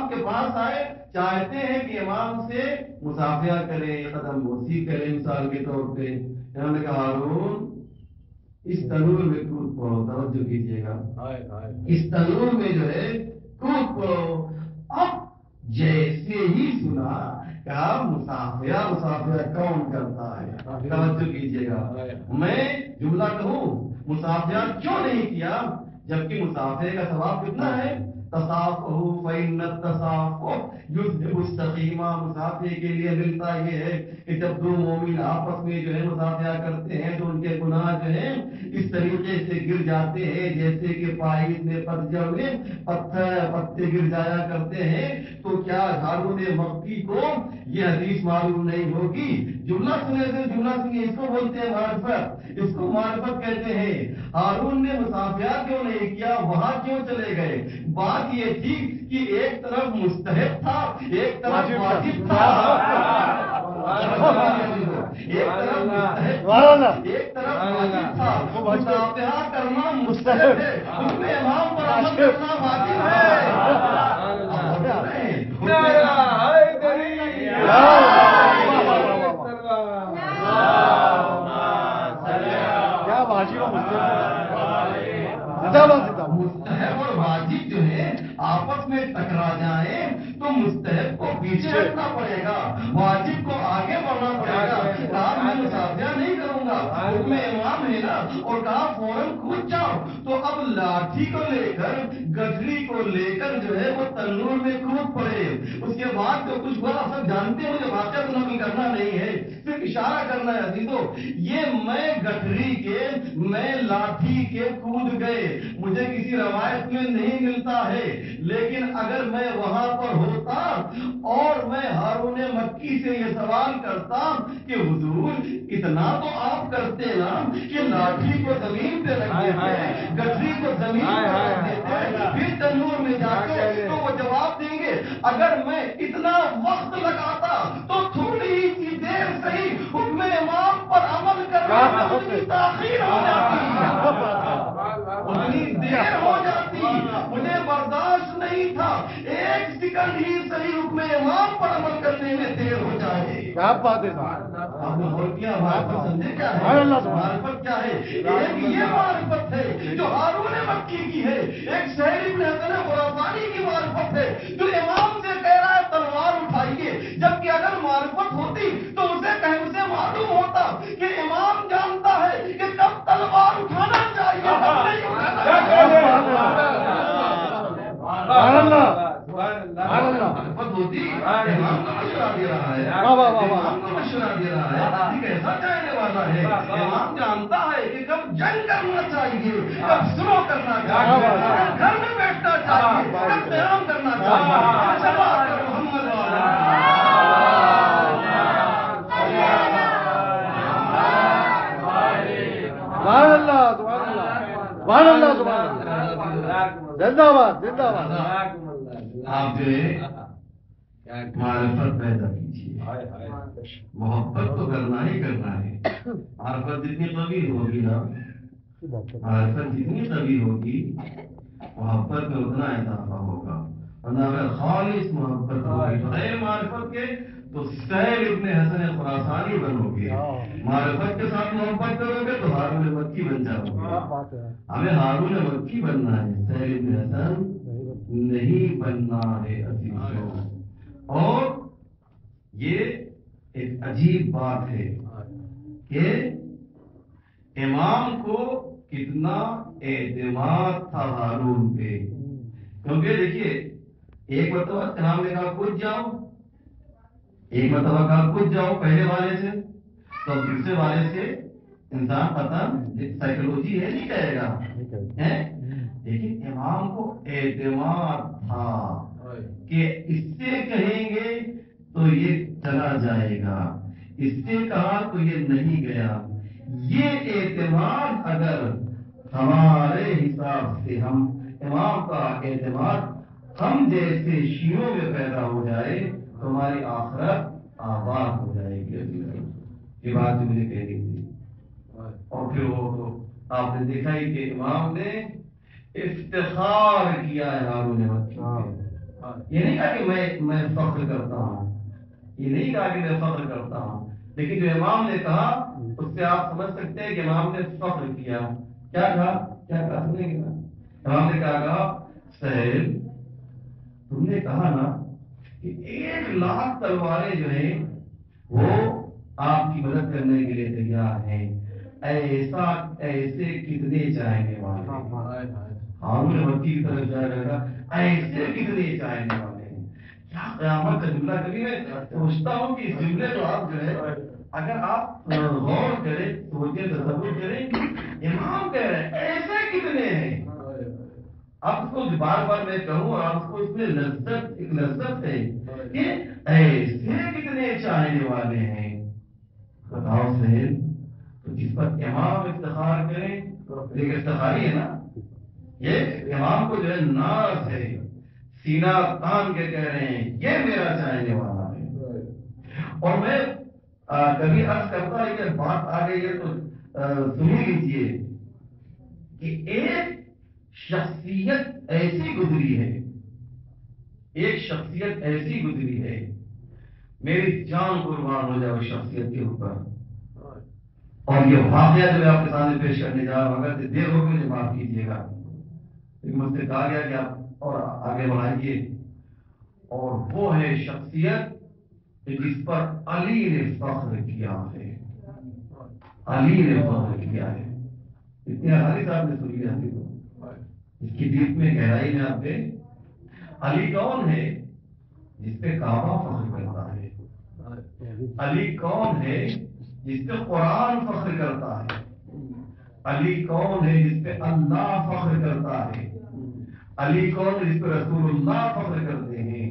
کے پاس آئے، چاہتے ہیں کہ امام سے مصافحہ کریں، قدم بوسی کریں مثال کے طور پہ۔ انہوں نے کہا ہارون اس تنور میں کود پڑو، توجہ کیجیے گا، اس تنور میں جو ہے کود پڑو۔ اب جیسے ہی سنا کہا مسافیہ کون کرتا ہے، توجہ کیجیے گا، میں جملہ کہوں مسافیہ کیوں نہیں کیا، جبکہ مسافیہ کا ثواب کتنا ہے، تصافحوا فإن التصافح یذهب السقیمہ، مسافیہ کے لیے ملتا یہ ہے کہ جب دو مومن آپس میں جو ہے مسافیہ کرتے ہیں تو ان کے گناہ جو ہیں اس طریقے سے گر جاتے ہیں جیسے کہ پائیز میں پتجھڑ میں پتے گر جایا کرتے ہیں۔ تو کیا ہارون مکی کو یہ حدیث معلوم نہیں ہوگی؟ جملہ سنیے، اس کو بولتے ہیں معرفت، اس کو معرفت کہتے ہیں۔ ہارون نے مسافیہ کیوں نہیں کیا، وہاں کیوں چلے گئے؟ بات یہ تھی کہ ایک طرف مستحب تھا، ایک طرف واجب تھا، ایک طرف مستحب، ایک طرف واجب تھا۔ مسافیہ کرنا مستحب ہے، اس میں امام پر عمل کرنا واجب ہے۔ مستحب اور واجب جو ہے آپس میں ٹکرا جائیں تو مستحب کو پیچھے ہٹنا پڑے گا، واجب کو آگے بڑھنا پڑے گا۔ کہا میں مسافیہ نہیں کروں گا، حکم امام ہے نا، اور کہا فوراً کود جاؤ۔ تو اب لاٹھی کو لے کر گٹری کو لے کر جو ہے وہ تنور میں کود پڑے۔ اس کے بعد جو کچھ ہوا سب جانتے ہیں، مجھے واقعہ نقل کرنا نہیں ہے، صرف اشارہ کرنا ہے عزیزو۔ یہ میں گٹری کے، میں لاٹھی کے کود گئے، مجھے کسی روایت میں نہیں ملتا ہے، لیکن اگر میں وہاں پر ہوتا اور میں ہارون مکی سے یہ سوال کرتا کہ حضور اتنا تو آپ کرتے نا کہ لاٹھی کو زمین پہ رکھ دیتے، گٹری کو زمین پہ رکھ دیتے، پھر تنور میں جا کے، تو وہ جواب دیں گے اگر میں اتنا وقت لگاتا تو تھوڑی سی دیر صحیح حکم امام پر عمل کر اتنی تاخیر ہو جاتی، اتنی دیر ہو جاتی، مجھے برداشت نہیں تھا ایک سیکنڈ ہی صحیح حکم امام پر عمل کرنے میں دیر ہو جائے۔ کیا بات ہے آپ نے غور کیا معرفت سمجھے کیا ہے؟ معرفت کیا ہے؟ ایک یہ معرفت ہے جو ہارون مکی کی ہے، ایک سہیل ابن حسن خراسانی کی معرفت ہے جو امام سے کہہ رہا ہے تلوار اٹھائیے، جبکہ اگر معرفت ہوتی تو اسے معلوم ہوتا کہ امام جانتا ہے کہ کب تلوار اٹھانا چاہیے، کب نہیں اٹھانا چاہیے۔ معرفت ہوتی، امام کو مشورہ دے رہا ہے، امام کو مشورہ دے رہا ہے، یہ کیسا چاہنے والا ہے؟ امام جانتا ہے کہ کب جنگ کرنا چاہیے، کب سلو کرنا چاہیے، گھر میں بیٹھنا چاہیے، کب قیام کرنا چاہیے۔ محمد سبحان اللہ، سبحان اللہ، سبحان اللہ، سبحان اللہ، زندہ باد، زندہ باد۔ آپ جو ہے معرفت پیدا کیجیے، محبت تو کرنا ہی کرنا ہے۔ معرفت جتنی قوی ہوگی نا، معرفت جتنی قوی ہوگی محبت میں اتنا اضافہ ہوگا، ورنہ اگر خالص محبت ہوگی غیر معرفت کے تو سہیل ابن حسن خراسانی بنو گے، معرفت کے ساتھ محبت کرو گے تو ہارون مکی بن جاؤ گے۔ ہمیں ہارون مکی بننا ہے، سہیل ابن حسن نہیں بننا ہے عزیزوں۔ اور یہ ایک عجیب بات ہے کہ امام کو کتنا اعتماد تھا ہارون پہ، کیونکہ دیکھیے ایک مرتبہ امام نے کہا کود جاؤ، ایک مرتبہ کہا کود جاؤ پہلے والے سے، تو دوسرے والے سے انسان پتہ سائیکولوجی ہے نہیں کہے گا، لیکن امام کو اعتماد تھا کہ اس سے کہیں گے تو یہ چلا جائے گا، اس سے کہا تو یہ نہیں گیا۔ یہ اعتماد اگر ہمارے حساب سے ہم امام کا اعتماد ہم جیسے شیعوں میں پیدا ہو جائے تو ہماری آخرت آباد ہو جائے گی۔ یہ بات جو مجھے کہنی تھی، اور پھر وہ تو آپ نے دیکھا ہی کہ امام نے افتخار کیا ہے ہارون مکی پہ۔ یہ نہیں کہا کہ میں فخر کرتا ہوں، یہ نہیں کہا کہ میں فخر کرتا ہوں، لیکن جو امام نے کہا اس سے آپ سمجھ سکتے ہیں کہ امام نے فخر کیا۔ کیا کہا؟ سنیں گے نا؟ امام نے کہا سہیل تم نے کہا نا کہ 1,00,000 تلواریں جو ہیں وہ آپ کی مدد کرنے کے لیے تیار ہیں، ایسے کتنے چاہنے والے؟ ہارون مکی کی طرف جائے گا، ایسے کتنے چاہنے والے ہیں؟ کیا قیامت کا جملہ کبھی میں سوچتا ہوں کہ اس جملے کو آپ جو ہے اگر آپ غور کریں، سوچیں، تصور کریں، امام کہہ رہے ہیں ایسے کتنے ہیں؟ اب اس کو بار بار میں کہوں اور آپ کو اس میں ایک لذت ہے کہ ایسے کتنے چاہنے والے ہیں؟ بتاؤ سہیل، تو جس پر امام افتخار کریں ایک افتخاری ہے نا، یہ امام کو جو ہے ناز ہے، سینہ تان کے کہہ رہے ہیں یہ میرا چاہنے والا ہے۔ اور میں کبھی عرض کرتا ہے کہ بات آ گئی ہے تو سن لیجیے کہ ایک شخصیت ایسی گزری ہے، ایک شخصیت ایسی گزری ہے، میری جان قربان ہو جائے اس شخصیت کے اوپر۔ اور یہ واقعہ جو میں آپ کے سامنے پیش کرنے جا رہا ہوں، اگر دیر ہو مجھے معاف کیجیے گا، لیکن مجھ سے کہا گیا کہ آپ اور آگے بڑھائیے، اور وہ ہے شخصیت جس پر علی نے فخر کیا ہے، علی نے فخر کیا ہے۔ اتنے ہماری صاحب نے سنی جاتی تو اس کی ڈیپ میں گہرائی میں آپ دیکھ، علی کون ہے جس پہ کعبہ فخر کرتا ہے؟ علی کون ہے جس پہ قرآن فخر کرتا ہے؟ علی کون ہے جس پہ اللہ فخر کرتا ہے؟ علی کون ہے جس پہ رسول اللہ فخر کرتے ہیں؟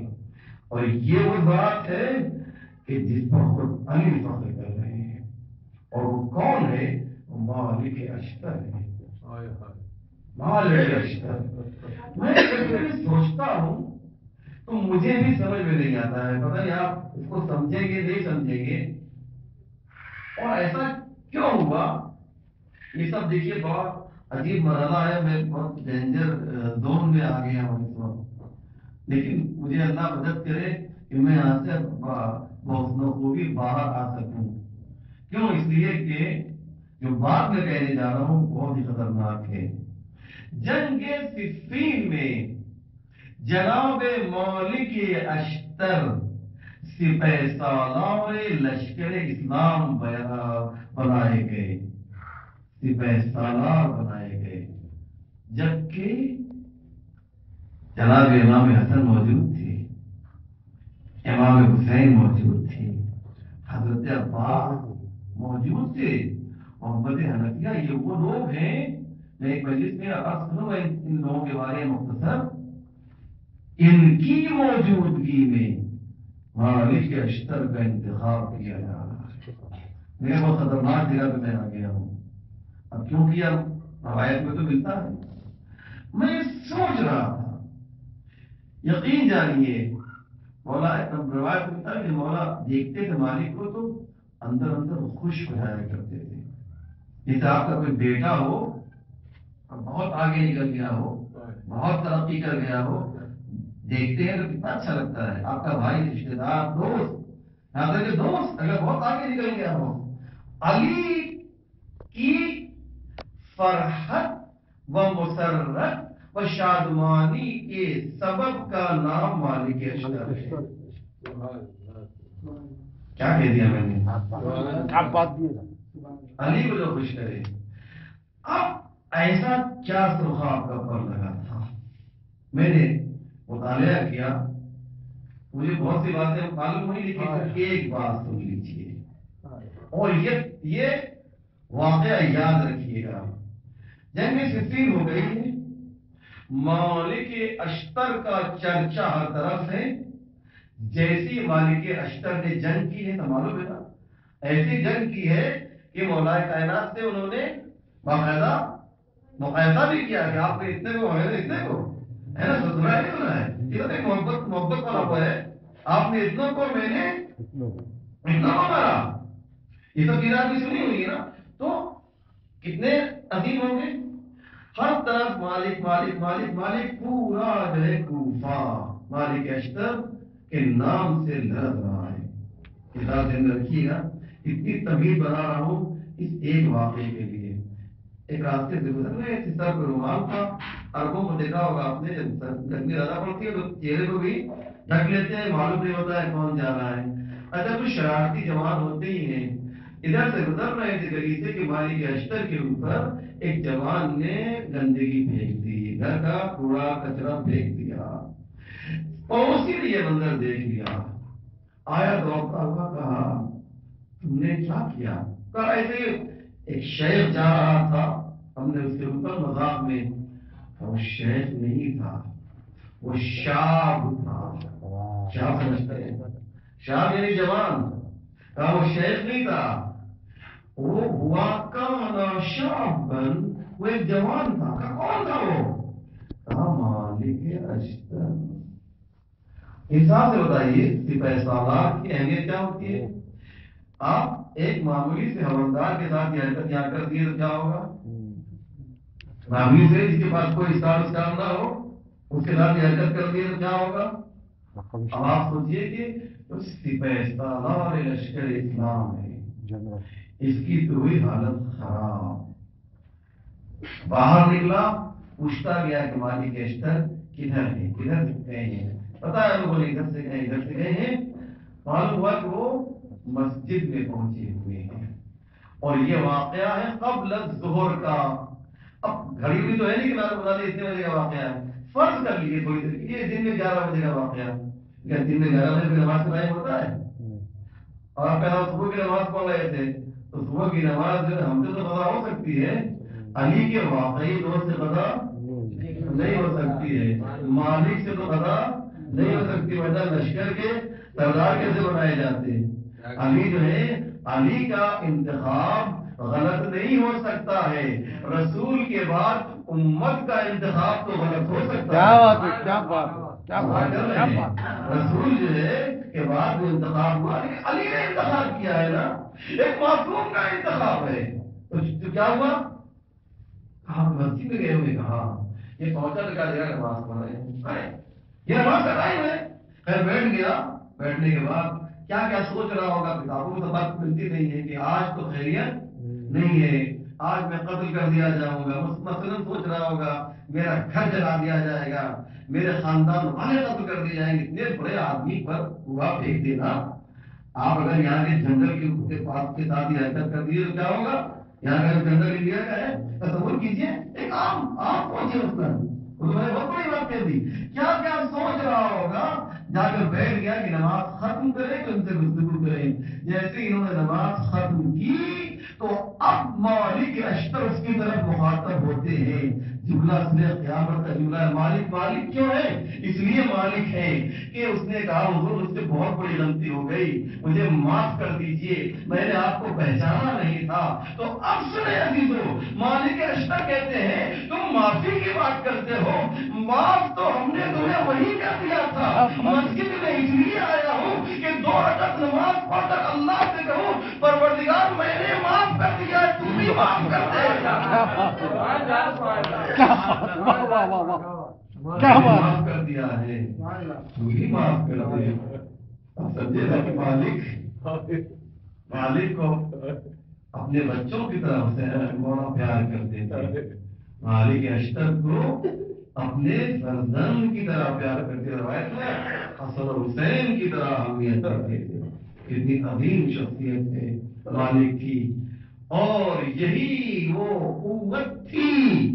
اور یہ وہ ذات ہے کہ جس پر خود علی فخر کر رہے ہیں، اور وہ کون ہے؟ وہ مالک اشتر ہے، مالک اشتر۔ میں کبھی سوچتا ہوں تو مجھے بھی سمجھ میں نہیں آتا ہے، پتہ نہیں آپ اس کو سمجھیں گے نہیں سمجھیں گے، اور ایسا کیوں ہوا؟ یہ سب دیکھیے بہت عجیب مرحلہ ہے، میں بہت ڈینجر زون میں آ گیا ہوں اس وقت، لیکن مجھے اللہ مدد کرے کہ میں یہاں سے بخوبی باہر آ سکوں۔ کیوں؟ اس لیے کہ جو بات میں کہنے جا رہا ہوں بہت ہی خطرناک ہے۔ جنگ صفین میں جناب مالک اشتر سپہ سالار لشکر اسلام بنائے گئے، سپہ سالار بنائے گئے، جبکہ جناب امام حسن موجود تھے، امام حسین موجود تھے، حضرت عباس موجود تھے، محمد حنفیہ یہ وہ لوگ ہیں۔ میں ایک مجلس میں عرض کروں گا ان لوگوں کے بارے میں مختصر، ان کی موجودگی میں مالک اشتر کا انتخاب کیا جا رہا ہے۔ میں بہت خطرناک جگہ پہ میں آ گیا ہوں، اب کیوں کیا روایت میں تو ملتا ہے۔ میں سوچ رہا تھا، یقین جانیے مولا روایت میں تھا کہ مولا دیکھتے تھے مالک کو تو اندر اندر خوش ہو جایا کرتے تھے، جیسے آپ کا کوئی بیٹا ہو بہت آگے نکل گیا ہو، بہت ترقی کر گیا ہو، دیکھتے ہیں تو کتنا اچھا لگتا ہے۔ آپ کا بھائی، رشتے دار، دوست، یہاں تک کہ دوست اگر بہت آگے نکل گیا ہو۔ علی کی فرحت و مسرت و شادمانی کے سبب کا نام مالک اشتر ہے۔ کیا کہہ دیا میں نے؟ آپ بات دیے علی کو جو خوش کرے۔ اب ایسا کیا سرخا آپ کا پر لگا تھا؟ میں نے مطالعہ کیا، مجھے بہت سی باتیں معلوم ہوئی، لیکن ایک بات سن لیجیے اور یہ واقعہ یاد رکھیے گا۔ جنگ صفین ہو گئی ہے، مالک اشتر کا چرچا ہر طرف ہے۔ جیسی مالک اشتر نے جنگ کی ہے تو معلوم ہے نا، ایسی جنگ کی ہے کہ مولا کائنات سے انہوں نے باقاعدہ مقایسہ بھی کیا کہ آپ نے اتنے کو ہے اتنے کو ہے نا، سسرا نہیں ہونا ہے، یہ تو ایک محبت والا ہوا ہے، آپ نے اتنا کو میں نے اتنا کو مارا، یہ سب چیزیں آپ نے سنی ہوئی ہے نا، تو کتنے عظیم ہوں گے۔ ہر طرف مالک مالک مالک مالک، پورا جو ہے کوفہ مالک اشتر کے نام سے لرز رہا ہے۔ کتاب کے اندر رکھیے گا، اتنی تمہید بنا رہا ہوں اس ایک واقعے کے لیے۔ ایک راستے سے گزر رہے تھے، سر پہ رومال تھا، عربوں کو دیکھا ہوگا آپ نے، جب گرمی زیادہ پڑتی ہے تو چہرے کو بھی ڈھک لیتے ہیں، معلوم نہیں ہوتا ہے کون جا رہا ہے۔ اچھا کچھ شرارتی جوان ہوتے ہی ہیں، ادھر سے گزر رہے تھے گلی سے کہ مالک اشتر کے اوپر ایک جوان نے گندگی پھینک دی، گھر کا کوڑا کچرا پھینک دیا، پڑوسی نے یہ منظر دیکھ لیا، آیا دوڑتا ہوا، کہا تم نے کیا کیا؟ کہا ایسے ایک شیخ جا رہا تھا، ہم نے اس کے اوپر مذاق میں، وہ شیخ نہیں تھا، وہ شاب تھا۔ شاب سمجھتے ہیں؟ شاب یعنی جوان، کہا وہ شیخ نہیں تھا، وہ ہوا کانا شابن، وہ ایک جوان تھا۔ کہا کون تھا وہ؟ کہا مالک اشتر۔ انصاف سے بتائیے سپہ سالار کی اہمیت کیا ہوتی ہے؟ آپ ایک معمولی سے حوالدار کے ساتھ یہ حرکت یہاں کر دیے تو کیا ہوگا؟ معمولی سے جس کے پاس کوئی اسٹار نہ ہو اس کے ساتھ یہ حرکت کر دیے تو کیا ہوگا؟ اب آپ سوچیے کہ سپہ سالار لشکر اسلام ہے، اس کی تو ہوئی حالت خراب۔ باہر نکلا، پوچھتا گیا کہ مالک اشتر کدھر ہے، کدھر گئے ہیں؟ پتا ہے لوگوں نے ادھر سے گئے، ادھر سے گئے ہیں۔ معلوم ہوا کہ وہ مسجد میں پہنچے ہوئے ہیں، اور یہ واقعہ ہے قبل الظہر کا۔ اب گھڑی ہوئی تو ہے نہیں کہ میں بتا دیں اتنے بجے کا واقعہ ہے، فرض کر لیجیے تھوڑی دیر، یہ دن میں 11 بجے کا واقعہ ہے، کیا دن میں 11 بجے نماز کا ٹائم ہوتا ہے؟ اور آپ کہنا صبح کی نماز پڑھ رہے تھے تو صبح کی نماز جو ہے ہم سے تو قضا ہو سکتی ہے، علی کے واقعی دوست سے قضا نہیں ہو سکتی ہے، مالک سے تو قضا نہیں ہو سکتی، ورنہ لشکر کے سردار کیسے بنائے جاتے ہیں؟ علی جو ہے، علی کا انتخاب غلط نہیں ہو سکتا ہے، رسول کے بعد امت کا انتخاب تو غلط ہو سکتا ہے۔ کیا بات ہے، کیا بات ہے، کیا بات ہے، کیا بات ہے۔ رسول جو ہے کے بعد وہ انتخاب ہوا، لیکن علی نے انتخاب کیا ہے نا، ایک معصوم کا انتخاب ہے. تو کیا ہوا؟ آپ مسجد میں گئے ہوئے کہا یہ پہنچا تو کیا جگہ نماز پڑھ رہے ہیں، یہ نماز کا ٹائم ہے. خیر بیٹھ گیا. بیٹھنے کے بعد کیا کیا سوچ رہا ہوگا، کتابوں میں تو بات ملتی نہیں ہے کہ آج تو خیریت نہیں ہے، آج میں قتل کر دیا جاؤں گا. مثلاً سوچ رہا ہوگا میرا گھر جلا دیا جائے گا، میرے خاندان والے قتل کر دیے جائیں گے. اتنے بڑے آدمی پر ہوا پھینک دینا. آپ اگر یہاں کے جنگل کے پاس کے ساتھ ہی حرکت کر دیے تو کیا ہوگا؟ یہاں کا جنگل انڈیا کا ہے، تصور کیجیے ایک عام پہنچے اس پر، اس میں بہت بڑی بات کہہ دی. کیا کیا سوچ رہا ہوگا. جا کر بیٹھ گیا کہ نماز ختم کرے تو ان سے گفتگو کریں. جیسے انہوں نے نماز ختم کی تو اب مالک اشتر اس کی طرف مخاطب ہوتے ہیں. جملہ سنے قیامت کا جملہ ہے. مالک مالک کیوں ہے؟ اس لیے مالک ہے کہ اس نے کہا حضور مجھ سے بہت بڑی غلطی ہو گئی، مجھے معاف کر دیجئے، میں نے آپ کو پہچانا نہیں تھا. تو اب سنے عزیزو، مالک اشتر کہتے ہیں تم معافی کی بات کرتے ہو، معاف تو ہم نے تمہیں وہی کر دیا تھا. مسجد میں اس لیے آیا ہوں کہ 2 رکعت نماز پڑھ کر اللہ سے کہوں پروردگار میں نے معاف کر دیا، تم بھی معاف کر دے. کیا معاف کر دیا ہے، تم بھی معاف کر دے. اب سمجھے نا کہ مالک کو اپنے بچوں کی طرف سے بہت پیار کرتے تھے. مالک اشتر کو اپنے فرزند کی طرح پیار کرتے. روایت میں حسن اور حسین کی طرح اہمیت کرتے تھے. کتنی عظیم شخصیت ہے مالک کی. اور یہی وہ قوت تھی،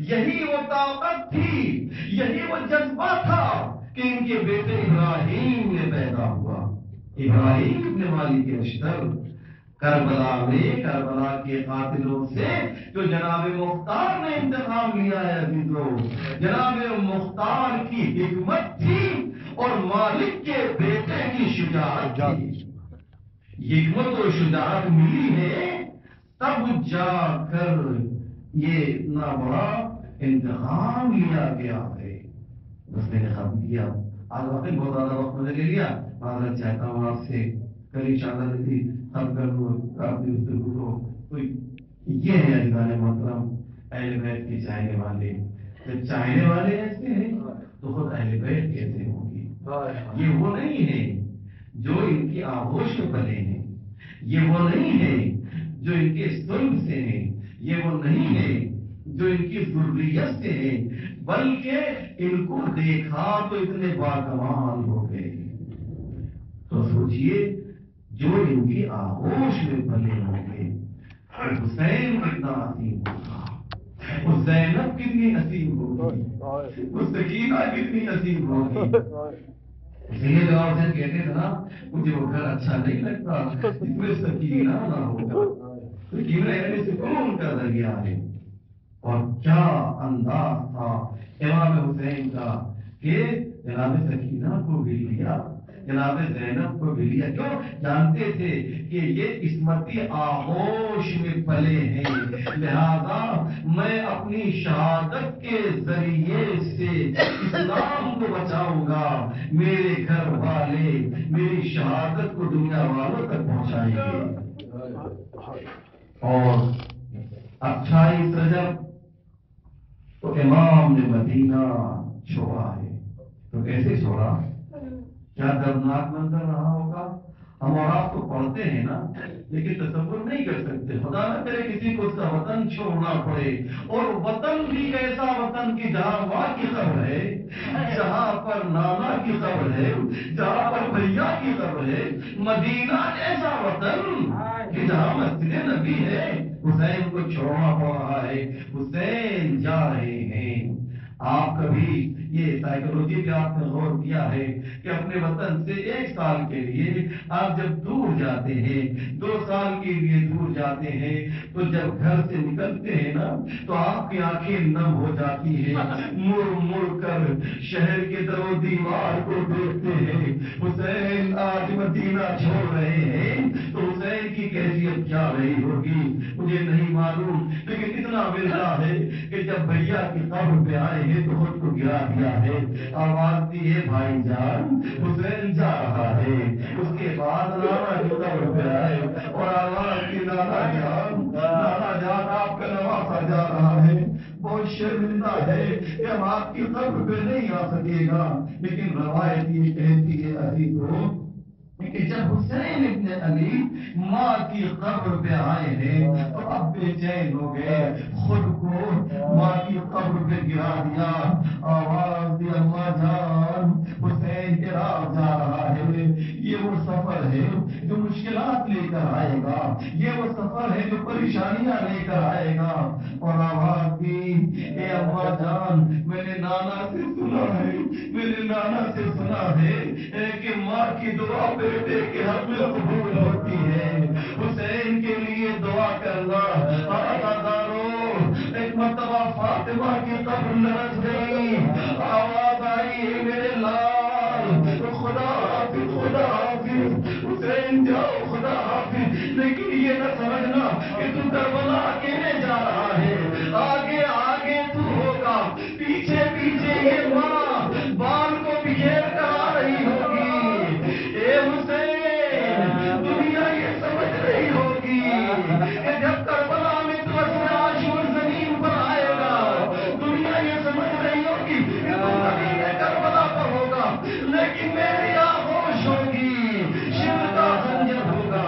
یہی وہ طاقت تھی، یہی وہ جذبہ تھا کہ ان کے بیٹے ابراہیم میں پیدا ہوا. ابراہیم ابن مالک اشتر کربلا میں کربلا کے قاتلوں سے جو جناب مختار نے انتقام لیا ہے عزیزو، جناب مختار کی حکمت تھی اور مالک کے بیٹے کی شجاعت تھی. حکمت و شجاعت ملی ہے تب جا کر یہ اتنا بڑا انتقام لیا گیا ہے. اس نے ختم کیا. آج واقعی بہت زیادہ وقت مجھے لے لیا، معذرت چاہتا ہوں آپ سے. کل انشاءاللہ جلدی ختم کر دوں اپنی گفتگو کو. تو یہ ہے عزیزان محترم اہل بیت کے چاہنے والے. جب چاہنے والے ایسے ہیں تو خود اہل بیت کیسے ہوں گی؟ یہ وہ نہیں ہے جو ان کی آغوش میں پلے ہیں، یہ وہ نہیں ہے جو ان کے سلب سے ہیں، یہ وہ نہیں ہے جو ان کی ذریت سے ہیں، بلکہ ان کو دیکھا تو اتنے باکمال ہو گئے. تو سوچئے جو ان کی آغوش میں پلے ہوں گے، حسین کتنا عظیم ہوگا، وہ زینب کتنی عظیم ہوگی، وہ سکینہ کتنی عظیم ہوگی. اس لیے جو آپ سے کہتے تھے نا مجھے وہ گھر اچھا نہیں لگتا جس میں سکینہ نہ ہوگا. سکینہ یعنی سکون کا ذریعہ ہے. اور کیا انداز تھا امام حسین کا کہ جناب سکینہ کو بھی لیا، جناب زینب کو بھی لیا. کیوں؟ جانتے تھے کہ یہ عصمتی آغوش میں پلے ہیں، لہذا میں اپنی شہادت کے ذریعے سے اسلام کو بچاؤں گا، میرے گھر والے میری شہادت کو دنیا والوں تک پہنچائیں گے. اور 28 رجب تو امام نے مدینہ چھوڑا ہے. تو کیسے چھوڑا؟ کیا دردناک منظر رہا ہوگا. ہم اور آپ تو پڑھتے ہیں نا، لیکن تصور نہیں کر سکتے. خدا نہ کرے کسی کو اس کا وطن چھوڑنا پڑے، اور وطن بھی ایسا وطن کی جہاں ماں کی قبر ہے، جہاں پر نانا کی قبر ہے، جہاں پر بھیا کی قبر ہے. مدینہ ایسا وطن کہ جہاں مسجد نبی ہے. حسین کو چھوڑنا پڑ رہا ہے، حسین جا رہے ہیں. آپ کبھی یہ سائیکولوجی پہ آپ نے غور کیا ہے کہ اپنے وطن سے 1 سال کے لیے آپ جب دور جاتے ہیں، 2 سال کے لیے دور جاتے ہیں، تو جب گھر سے نکلتے ہیں نا تو آپ کی آنکھیں نم ہو جاتی ہیں، مڑ مڑ کر شہر کے در و دیوار کو دیکھتے ہیں. حسین آج مدینہ چھوڑ رہے ہیں تو حسین کی کیفیت کیا رہی ہوگی مجھے نہیں معلوم، لیکن اتنا ملتا ہے کہ جب بھیا کی قبر پہ آئے ہے تو خود کو گرا دیا ہے. آواز دی ہے بھائی جان حسین جا رہا ہے. اس کے بعد نانا جو قبر پہ آئے اور آواز کی نانا جان آپ کا نواسا جا رہا ہے. بہت شرمندہ ہے کہ ہم آپ کی قبر پہ نہیں آ سکے گا. لیکن روایت یہ کہتی ہے عزیزو کہ جب حسین ابن علی ماں کی قبر پہ آئے ہیں تو اب بے چین ہو گئے, خود کو ماں کی قبر پہ گرا دیا. آواز دی اللہ جان حسین کے راہ جا رہا ہے. یہ وہ سفر ہے جو مشکلات لے کر آئے گا, یہ وہ سفر ہے جو پریشانیاں لے کر آئے گا. اور آواز دی اے اللہ جان میں نے نانا سے سنا ہے, میں نے نانا سے سنا ہے کہ ماں کی دعا بیٹے کے حق میں قبول ہوتی ہے. حسین کے لیے دعا کرنا. ایک مرتبہ فاطمہ کی قبر لرز گئی. آواز آئی ہے میرے لال خدا حافظ خدا حافظ حسین جاؤ خدا حافظ. لیکن یہ نہ سمجھنا کہ تو کربلا اکیلے جا رہا ہے. آگے آگے تو ہوگا, پیچھے پیچھے یہ ماں بال کو بکھیر کر آ رہی ہوگی. اے حسین دنیا یہ سمجھ رہی ہوگی کہ جب کربلا میں تو عاشور زمین پر آئے گا, دنیا یہ سمجھ رہی ہوگی کہ تو زمین کربلا پر ہوگا. لیکن میری آغوش ہوگی, شر کا خنجر ہوگا.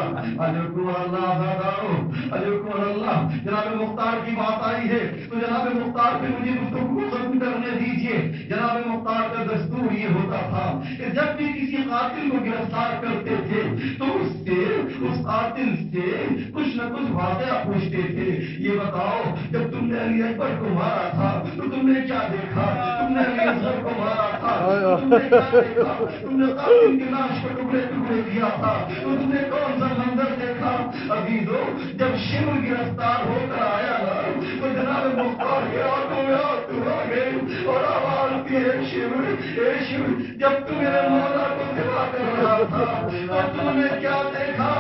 اللہ جناب مختار کی بات آئی ہے تو جناب مختار پہ مجھے گفتگو ختم کرنے دیجیے. جناب مختار کا دستور یہ ہوتا تھا کہ جب بھی کسی قاتل کو گرفتار کرتے تھے تو اس قاتل سے کچھ نہ کچھ واقعہ پوچھتے تھے. یہ بتاؤ جب تم نے علی اکبر کو مارا تھا تو تم نے کیا دیکھا؟ تم نے علی اصغر کو مارا تھا تو تم نے کیا دیکھا؟ تم نے قاتل کی لاش کو ٹکڑے ٹکڑے کیا تھا تو تم نے کون سا منظر دیکھا؟ عزیزو جب شمر گرفتار ہو کر آیا نا تو جناب مختار کے آنکھوں میں آنسو آ گئے اور آواز کی اے شمر جب تم میرے مولا کو دفاع کر رہا تھا تو تم نے کیا دیکھا؟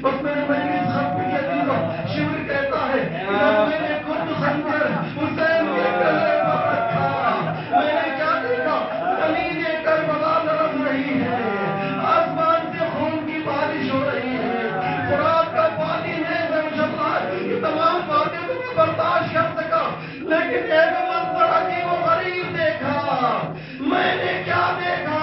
بس میرے مجلس ختم کیا دیکھا. شمر کہتا ہے میں نے خود خنجر حسین کے گلے پر رکھا. میں نے کیا دیکھا؟ زمین کربلا لرز رہی ہے, آسمان سے خون کی بارش ہو رہی ہے, فرات کا پانی ہے یہ تمام باتیں تو میں برداشت کر سکا. لیکن ایک منظر عجیب و غریب دیکھا. میں نے کیا دیکھا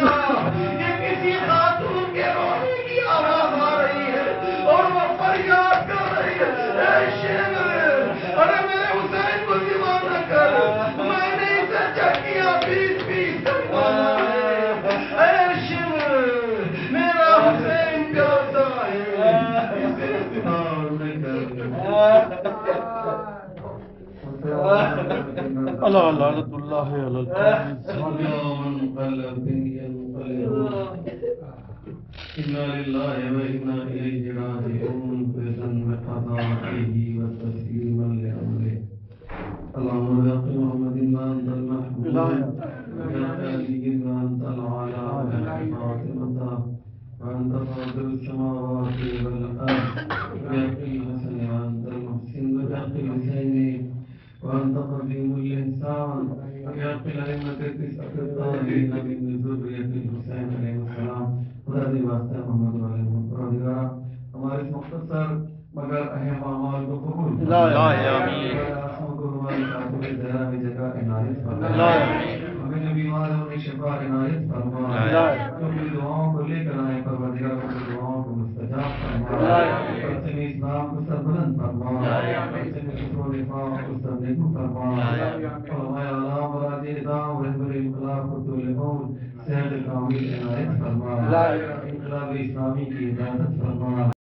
کہ کسی خاتون کے رونے کی آواز آ رہی ہے اور وہ فریاد کر رہی ہے اے شمر ارے میرے حسین کو ذبح نہ کر, میں نے اسے چکیا 20 تک مانا ہے. اے شمر میرا حسین پیاسا ہے, اسے ذبح نہ کر. اللہ لعنت اللہ علی انا للہ و انا الیہ راجعون. بقضائه وتسليما لامره. اللهم بارك محمد وانت المحمود وعلى اله وانت العلى فاطمه وانت فاطر السماوات والارض وبحق الحسن وانت المحسن وبحق الحسين وانت قديم الانسان وبحق الائمه التسعه الطاهرين من ذريه الحسين عليه السلام. خدا دی واسطہ محمد علیہ وسلم ہمارے مختصر مگر اہم اعمال کو قبول آمین. جگہ عنایت فرما. ہمیں جو بیمار ہیں انہیں شفا عنایت فرما. جو اپنی دعاؤں کو لے کر آئے پروردگار اپنی دعاؤں کو مستجاب فرما. پرچم اسلام کو سربلند فرما. پرچم کفر و نفاق کو سرنگو فرما. علماء اعلام مراد اعظام رہبر انقلاب کو طول عمر صحت کامل عنایت فرما. انقلاب اسلامی کی اجازت فرما.